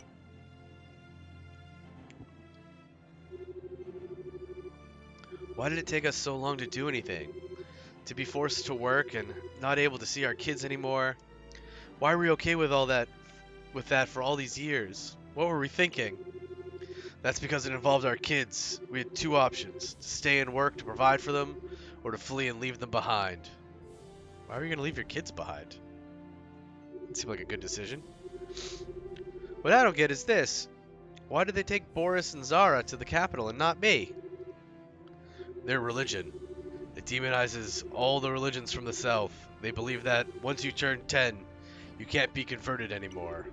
Why did it take us so long to do anything? To be forced to work and not able to see our kids anymore? Why were we okay with all that, for all these years? What were we thinking? That's because it involved our kids. We had two options: to stay and work to provide for them, or to flee and leave them behind. Why are you going to leave your kids behind? It seemed like a good decision. What I don't get is this. Why did they take Boris and Zara to the capital and not me? Their religion. It demonizes all the religions from the south. They believe that once you turn 10, you can't be converted anymore.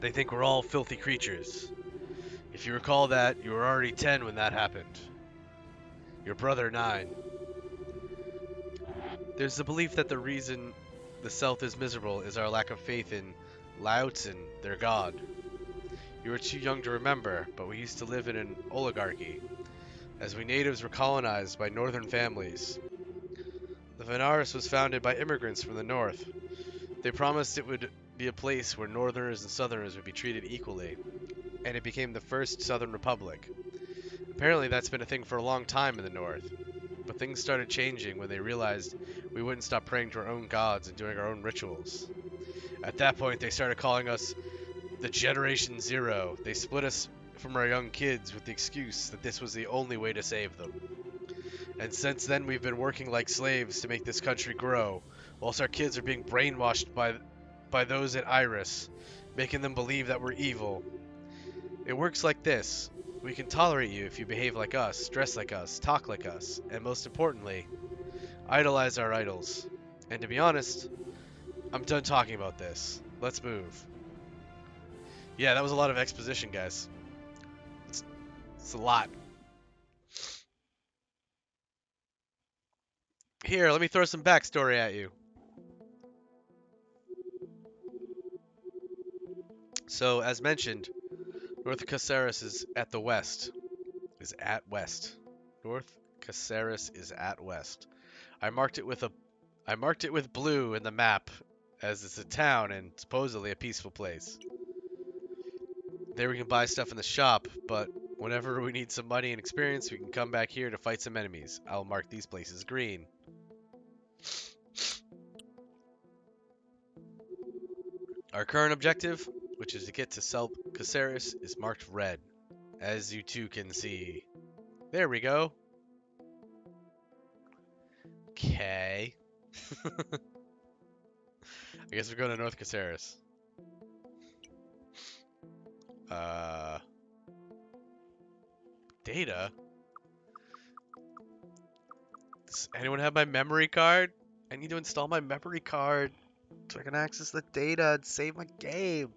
They think we're all filthy creatures. If you recall that, you were already 10 when that happened. Your brother 9. There's the belief that the reason the South is miserable is our lack of faith in Lao Tzu, their god. You were too young to remember, but we used to live in an oligarchy, as we natives were colonized by northern families. The Vanaris was founded by immigrants from the north. They promised it would be a place where northerners and southerners would be treated equally, and it became the first Southern Republic. Apparently that's been a thing for a long time in the north, but things started changing when they realized we wouldn't stop praying to our own gods and doing our own rituals. At that point, they started calling us the Generation Zero. They split us from our young kids with the excuse that this was the only way to save them. And since then, we've been working like slaves to make this country grow, whilst our kids are being brainwashed by those at Iris, making them believe that we're evil. It works like this. We can tolerate you if you behave like us, dress like us, talk like us, and most importantly, idolize our idols. And to be honest, I'm done talking about this. Let's move. Yeah, that was a lot of exposition, guys. It's a lot. Here, let me throw some backstory at you. So, as mentioned, North Caceres is at the west. Is at west. North Caceres is at west. I marked it with blue in the map, as it's a town and supposedly a peaceful place. There we can buy stuff in the shop, but whenever we need some money and experience, we can come back here to fight some enemies. I'll mark these places green. Our current objective, which is to get to Caceres, is marked red, as you two can see. There we go. Okay. I guess we're going to North Caceres. Data? Does anyone have my memory card? I need to install my memory card so I can access the data and save my game.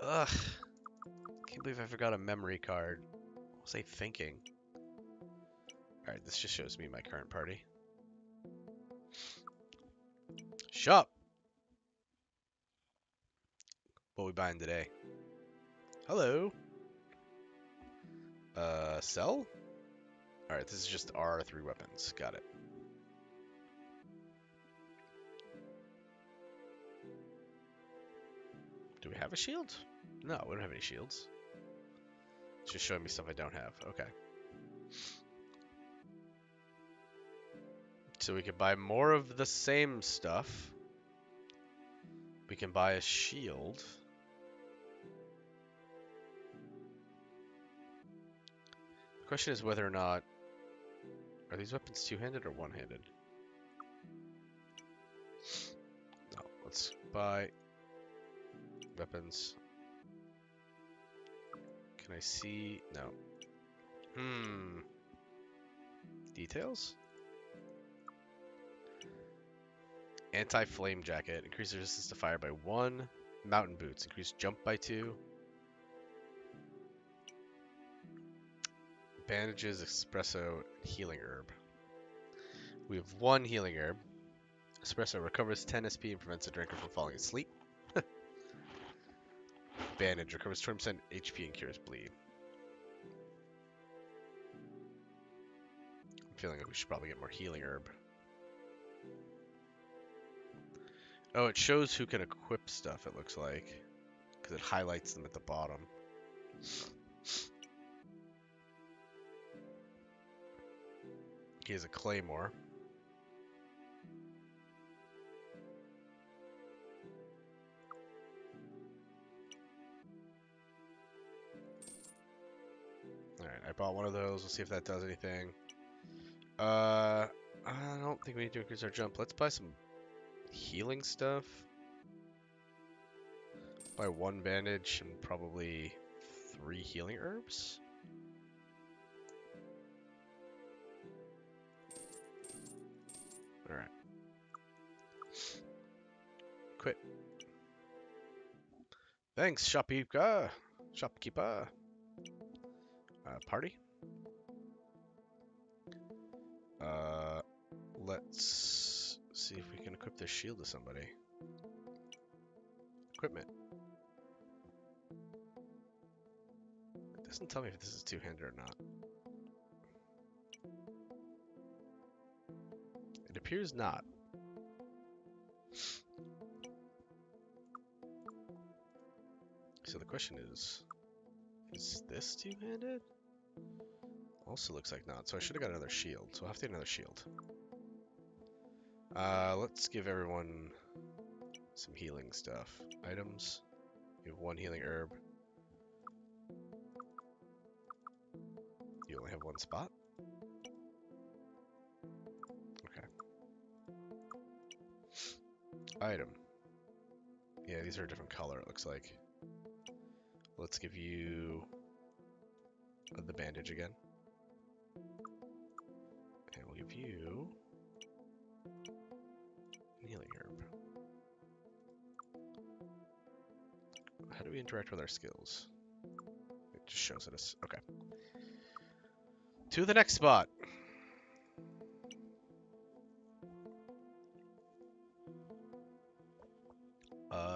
Ugh. Can't believe I forgot a memory card. What was I thinking? Alright, this just shows me my current party. Shop! What are we buying today? Hello. Sell? Alright, this is just our 3 weapons. Got it. Do we have a shield? No, we don't have any shields. It's just showing me stuff I don't have. Okay. So we can buy more of the same stuff. We can buy a shield. The question is whether or not... Are these weapons two-handed or one-handed? No, let's buy weapons. Can I see? No. Details? Anti-flame jacket. Increases resistance to fire by 1. Mountain boots. Increase jump by 2. Bandages, espresso, healing herb. We have 1 healing herb. Espresso recovers 10 SP and prevents the drinker from falling asleep. Bandage recovers 20% HP and cures bleed. I'm feeling like we should probably get more healing herb. Oh, it shows who can equip stuff, it looks like. Because it highlights them at the bottom. He has a claymore. Alright, I bought one of those. We'll see if that does anything. I don't think we need to increase our jump. Let's buy some healing stuff. Buy 1 bandage and probably 3 healing herbs. Alright. Quit. Thanks, shopkeeper. Shopkeeper. Party. Let's see if we can equip this shield to somebody. Equipment. It doesn't tell me if this is two-handed or not. appears not. So the question is this two-handed? Also looks like not, so I should have got another shield. So I'll have to get another shield. Let's give everyone some healing stuff. Items. You have one healing herb. You only have one spot? Okay. Item. Yeah, these are a different color, it looks like. Let's give you the bandage again. And we'll give you a healing herb. How do we interact with our skills? It just shows us. Okay. To the next spot.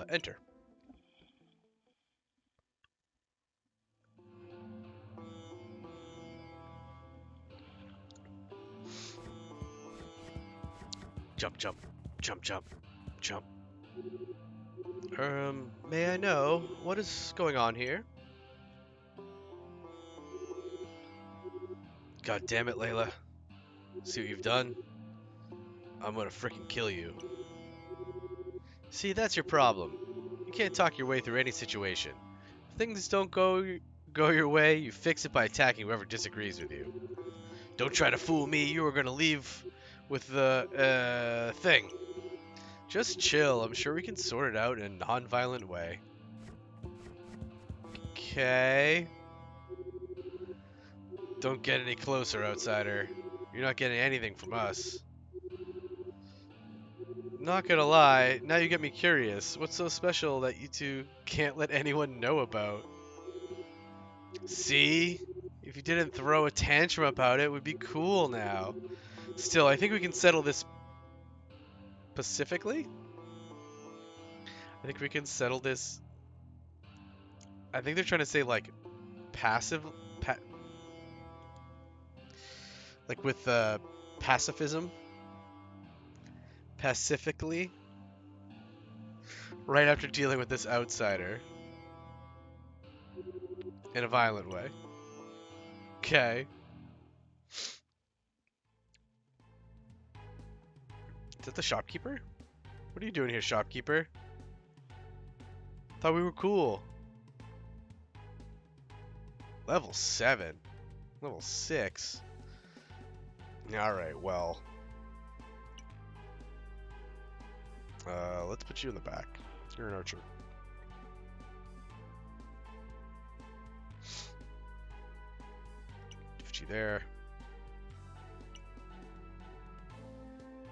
Enter. Jump, jump, jump, jump, jump. May I know what is going on here? God damn it, Layla. See what you've done? I'm gonna frickin' kill you. See, that's your problem. You can't talk your way through any situation. If things don't go your way, you fix it by attacking whoever disagrees with you. Don't try to fool me, you are gonna leave with the, thing. Just chill, I'm sure we can sort it out in a non-violent way. Okay. Don't get any closer, outsider. You're not getting anything from us. Not gonna lie, now you get me curious. What's so special that you two can't let anyone know about? See? If you didn't throw a tantrum about it would be cool now. Still, I think we can settle this pacifically? I think we can settle this... I think they're trying to say, like, passive... like with, pacifism? Pacifically? Right after dealing with this outsider. In a violent way. Okay. Is that the shopkeeper? What are you doing here, shopkeeper? Thought we were cool. Level 7. Level 6. Alright, well. Let's put you in the back. You're an archer. Put you there.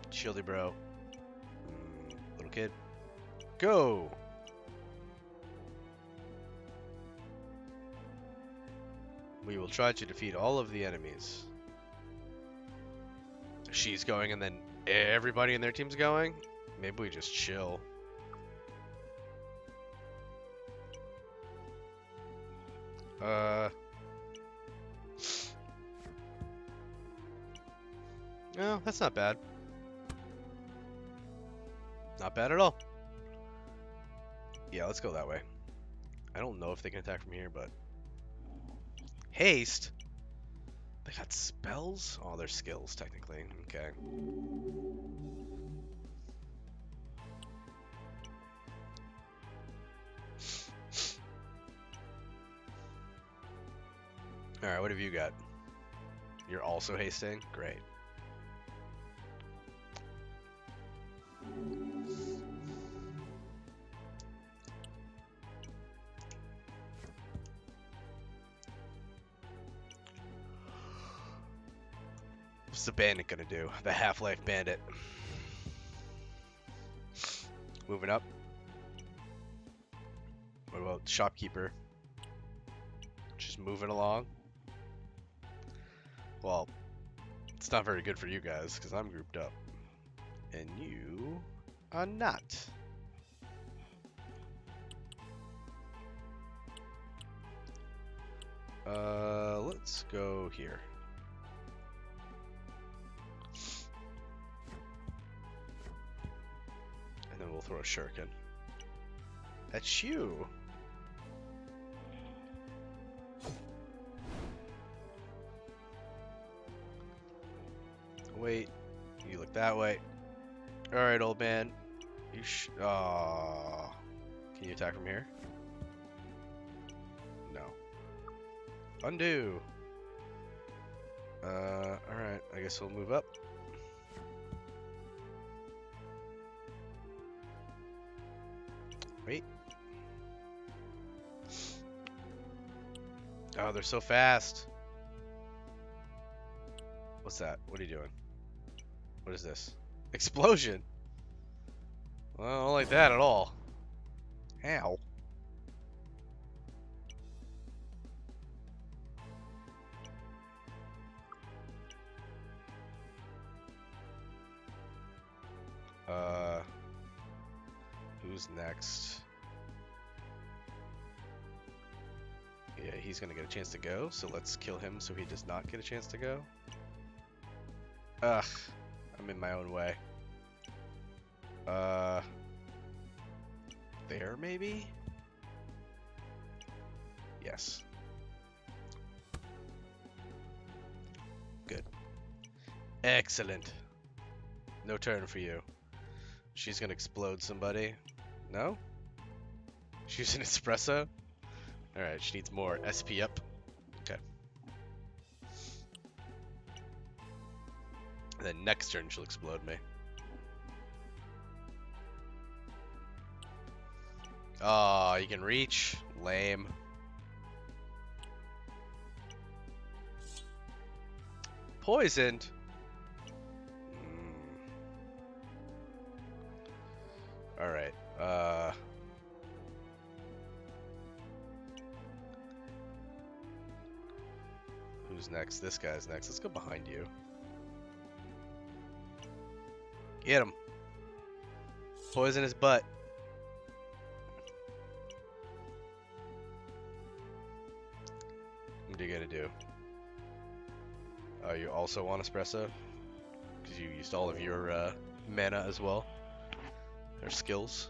Shieldy bro. Little kid. Go! We will try to defeat all of the enemies. She's going and then everybody in their team's going? Maybe we just chill. No, that's not bad. Not bad at all. Yeah, let's go that way. I don't know if they can attack from here, but... Haste? They got spells? Oh, they're skills, technically. Okay. Alright, what have you got? You're also hasting? Great. What's the bandit gonna do? The Half-Life bandit. Moving up. What about shopkeeper? Just moving along. Well, it's not very good for you guys because I'm grouped up. And you are not. Let's go here. throw a shuriken. That's you. Wait, you look that way. Alright, old man. You Aww. Can you attack from here? No. Undo. Alright, I guess we'll move up. Wait. Oh, they're so fast. What's that? What are you doing? What is this? Explosion? Well, I don't like that at all. How? Who's next? Yeah, he's gonna get a chance to go, so let's kill him so he does not get a chance to go. Ugh, I'm in my own way. There maybe? Yes. Good. Excellent. No turn for you. She's gonna explode somebody. No? She's an espresso? Alright, she needs more. SP up. Okay. And then next turn she'll explode me. Oh, you can reach? Lame. Poisoned? Alright, who's next? This guy's next. Let's go behind you. Get him. Poison his butt. What are you gonna do? Oh, you also want espresso? Because you used all of your mana as well. Or skills.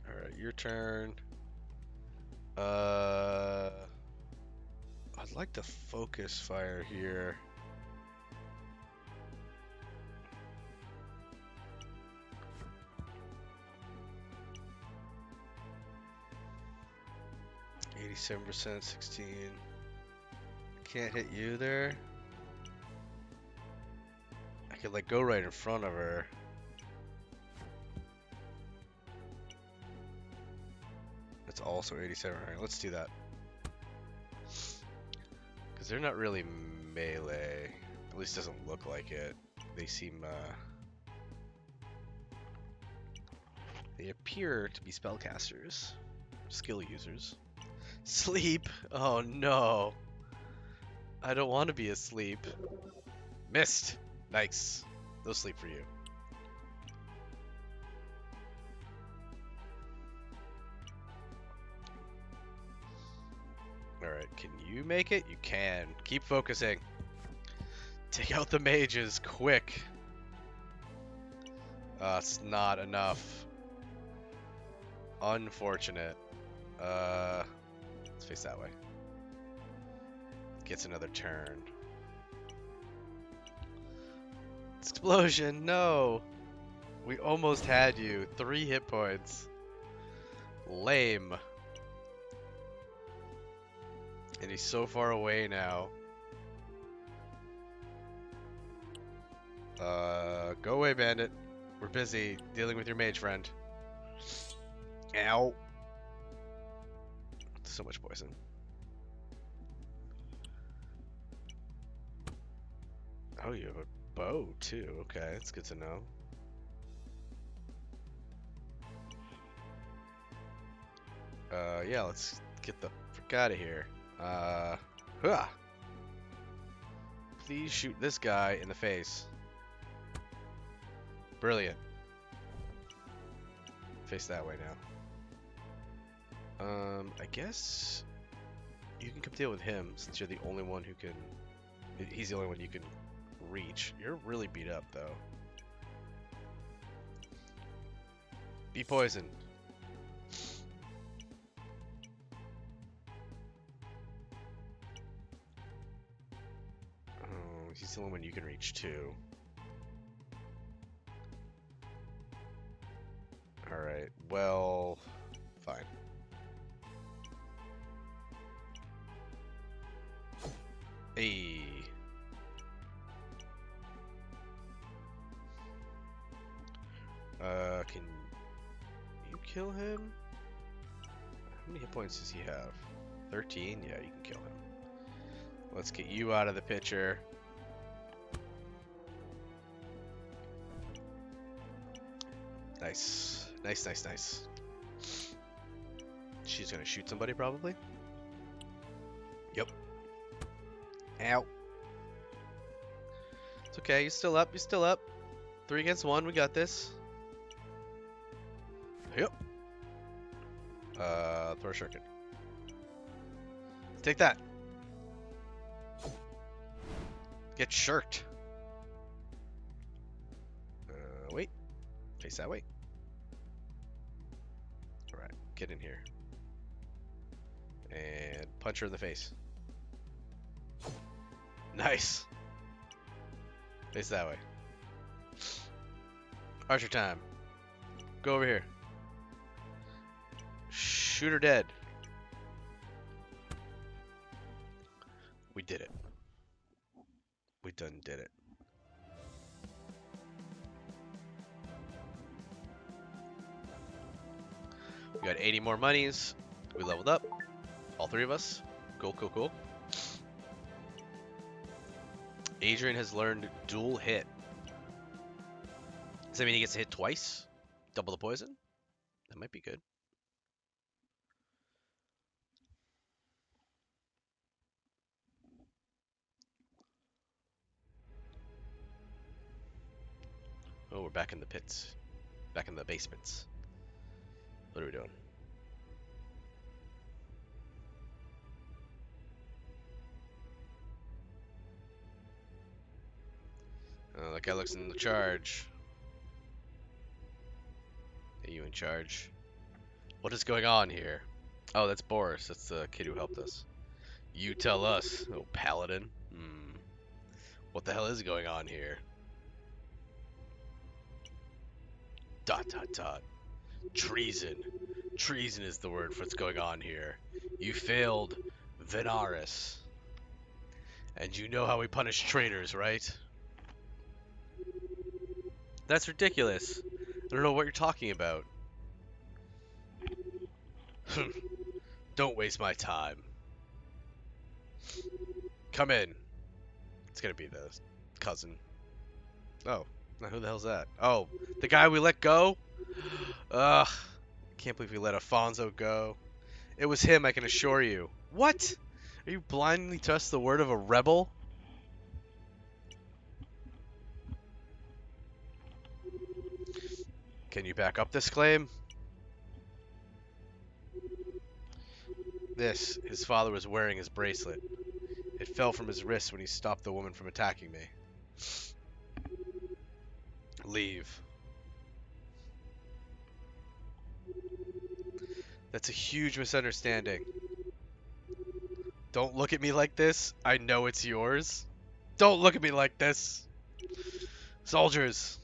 Alright, your turn. I'd like to focus fire here. %, 16. Can't hit you there. I could like go right in front of her. That's also 87. Alright, let's do that. Because they're not really melee. At least doesn't look like it. They seem, they appear to be spellcasters. Skill users. Sleep? Oh no. I don't want to be asleep. Missed. Nice. They'll sleep for you. Alright, can you make it? You can. Keep focusing. Take out the mages, quick. It's not enough. Unfortunate. Let's face that way. Gets another turn. Explosion, no! We almost had you. 3 hit points. Lame. And he's so far away now. Go away, bandit. We're busy dealing with your mage friend. Ow. So much poison. Oh, you have a bow too. Okay, that's good to know. Yeah, let's get the frick out of here. Huh. Please shoot this guy in the face. Brilliant. Face that way now. I guess you can come deal with him since you're the only one who can. He's the only one you can reach. You're really beat up, though. Be poisoned. Oh, he's the only one you can reach, too. Alright, well, fine. Hey. Can you kill him? How many hit points does he have? 13? Yeah, you can kill him. Let's get you out of the picture. Nice. Nice, nice, nice. She's gonna shoot somebody, probably. Yep. Ow. It's okay, you're still up, you're still up. 3 against 1, we got this. Yep. Throw a shuriken. Take that. Get shirked. Wait. Face that way. Alright, get in here. And punch her in the face. Nice. Face that way. Archer time. Go over here. Shoot her dead. We did it. We done did it. We got 80 more monies. We leveled up. All 3 of us. Cool, cool, cool. Adrian has learned dual hit. Does that mean he gets to hit twice? Double the poison? That might be good. Oh, we're back in the pits. Back in the basements. What are we doing? Oh, that guy looks in the charge. Are you in charge? What is going on here? Oh, that's Boris. That's the kid who helped us. You tell us, oh paladin. What the hell is going on here? Dot dot dot. Treason. Treason is the word for what's going on here. You failed Vanaris. And you know how we punish traitors, right? That's ridiculous. I don't know what you're talking about. Don't waste my time. Come in. It's gonna be the cousin. Oh, now who the hell's that? Oh, the guy we let go? Ugh. Can't believe we let Afonso go. It was him, I can assure you. What? Are you blindly trust the word of a rebel? Can you back up this claim? His father was wearing his bracelet. It fell from his wrist when he stopped the woman from attacking me. Leave. That's a huge misunderstanding. Don't look at me like this. I know it's yours. Don't look at me like this. Soldiers,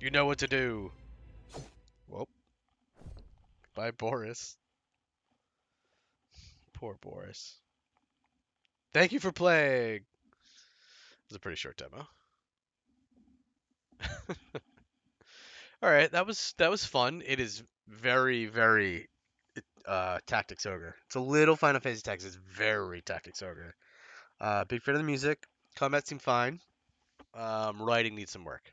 you know what to do. Well, bye, Boris. Poor Boris. Thank you for playing. It was a pretty short demo. All right, that was fun. It is very, very Tactics Ogre. It's a little Final Fantasy Tactics. It's very Tactics Ogre. Big fan of the music. Combat seemed fine. Writing needs some work.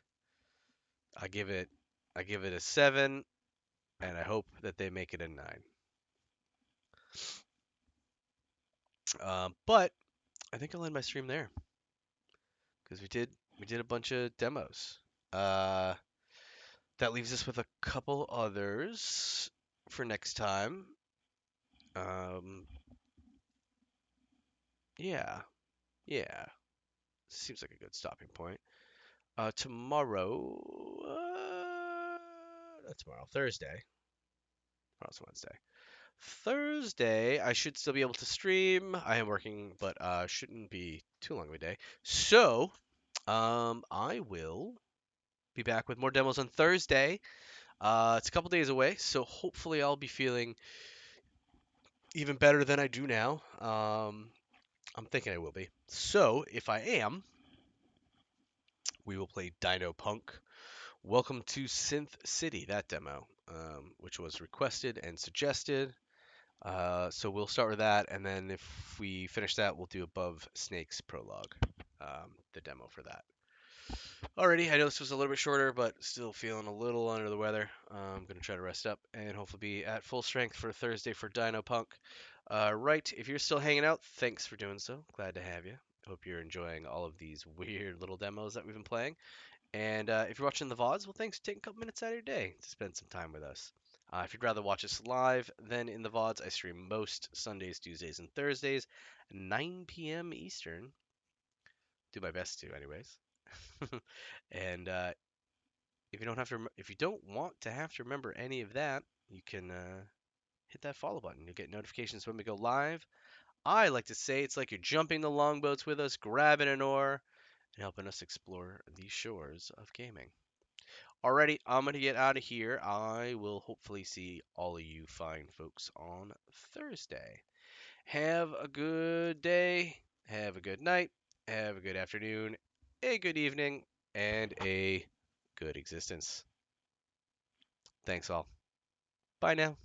I give it a 7, and I hope that they make it a 9. But I think I'll end my stream there because we did a bunch of demos. That leaves us with a couple others for next time. Yeah. seems like a good stopping point. Tomorrow, not tomorrow, Thursday. Tomorrow's Wednesday. Thursday, I should still be able to stream. I am working, but shouldn't be too long of a day. So, I will be back with more demos on Thursday. It's a couple days away, so hopefully I'll be feeling even better than I do now. I'm thinking I will be. So, if I am, we will play Dino Punk. Welcome to Synth City, that demo, which was requested and suggested. So we'll start with that, and then if we finish that, we'll do Above Snakes Prologue, the demo for that. Alrighty, I know this was a little bit shorter, but still feeling a little under the weather. I'm going to try to rest up and hopefully be at full strength for Thursday for Dino Punk. Right, if you're still hanging out, thanks for doing so. Glad to have you. Hope you're enjoying all of these weird little demos that we've been playing. And if you're watching the VODs, well, thanks for taking a couple minutes out of your day to spend some time with us. If you'd rather watch us live than in the VODs, I stream most Sundays, Tuesdays, and Thursdays, 9 p.m. Eastern. Do my best to, anyways. And if you don't want to have to remember any of that, you can hit that follow button. You'll get notifications when we go live. I like to say it's like you're jumping the longboats with us, grabbing an oar, and helping us explore the shores of gaming. Alrighty, I'm going to get out of here. I will hopefully see all of you fine folks on Thursday. Have a good day, have a good night, have a good afternoon, a good evening, and a good existence. Thanks all. Bye now.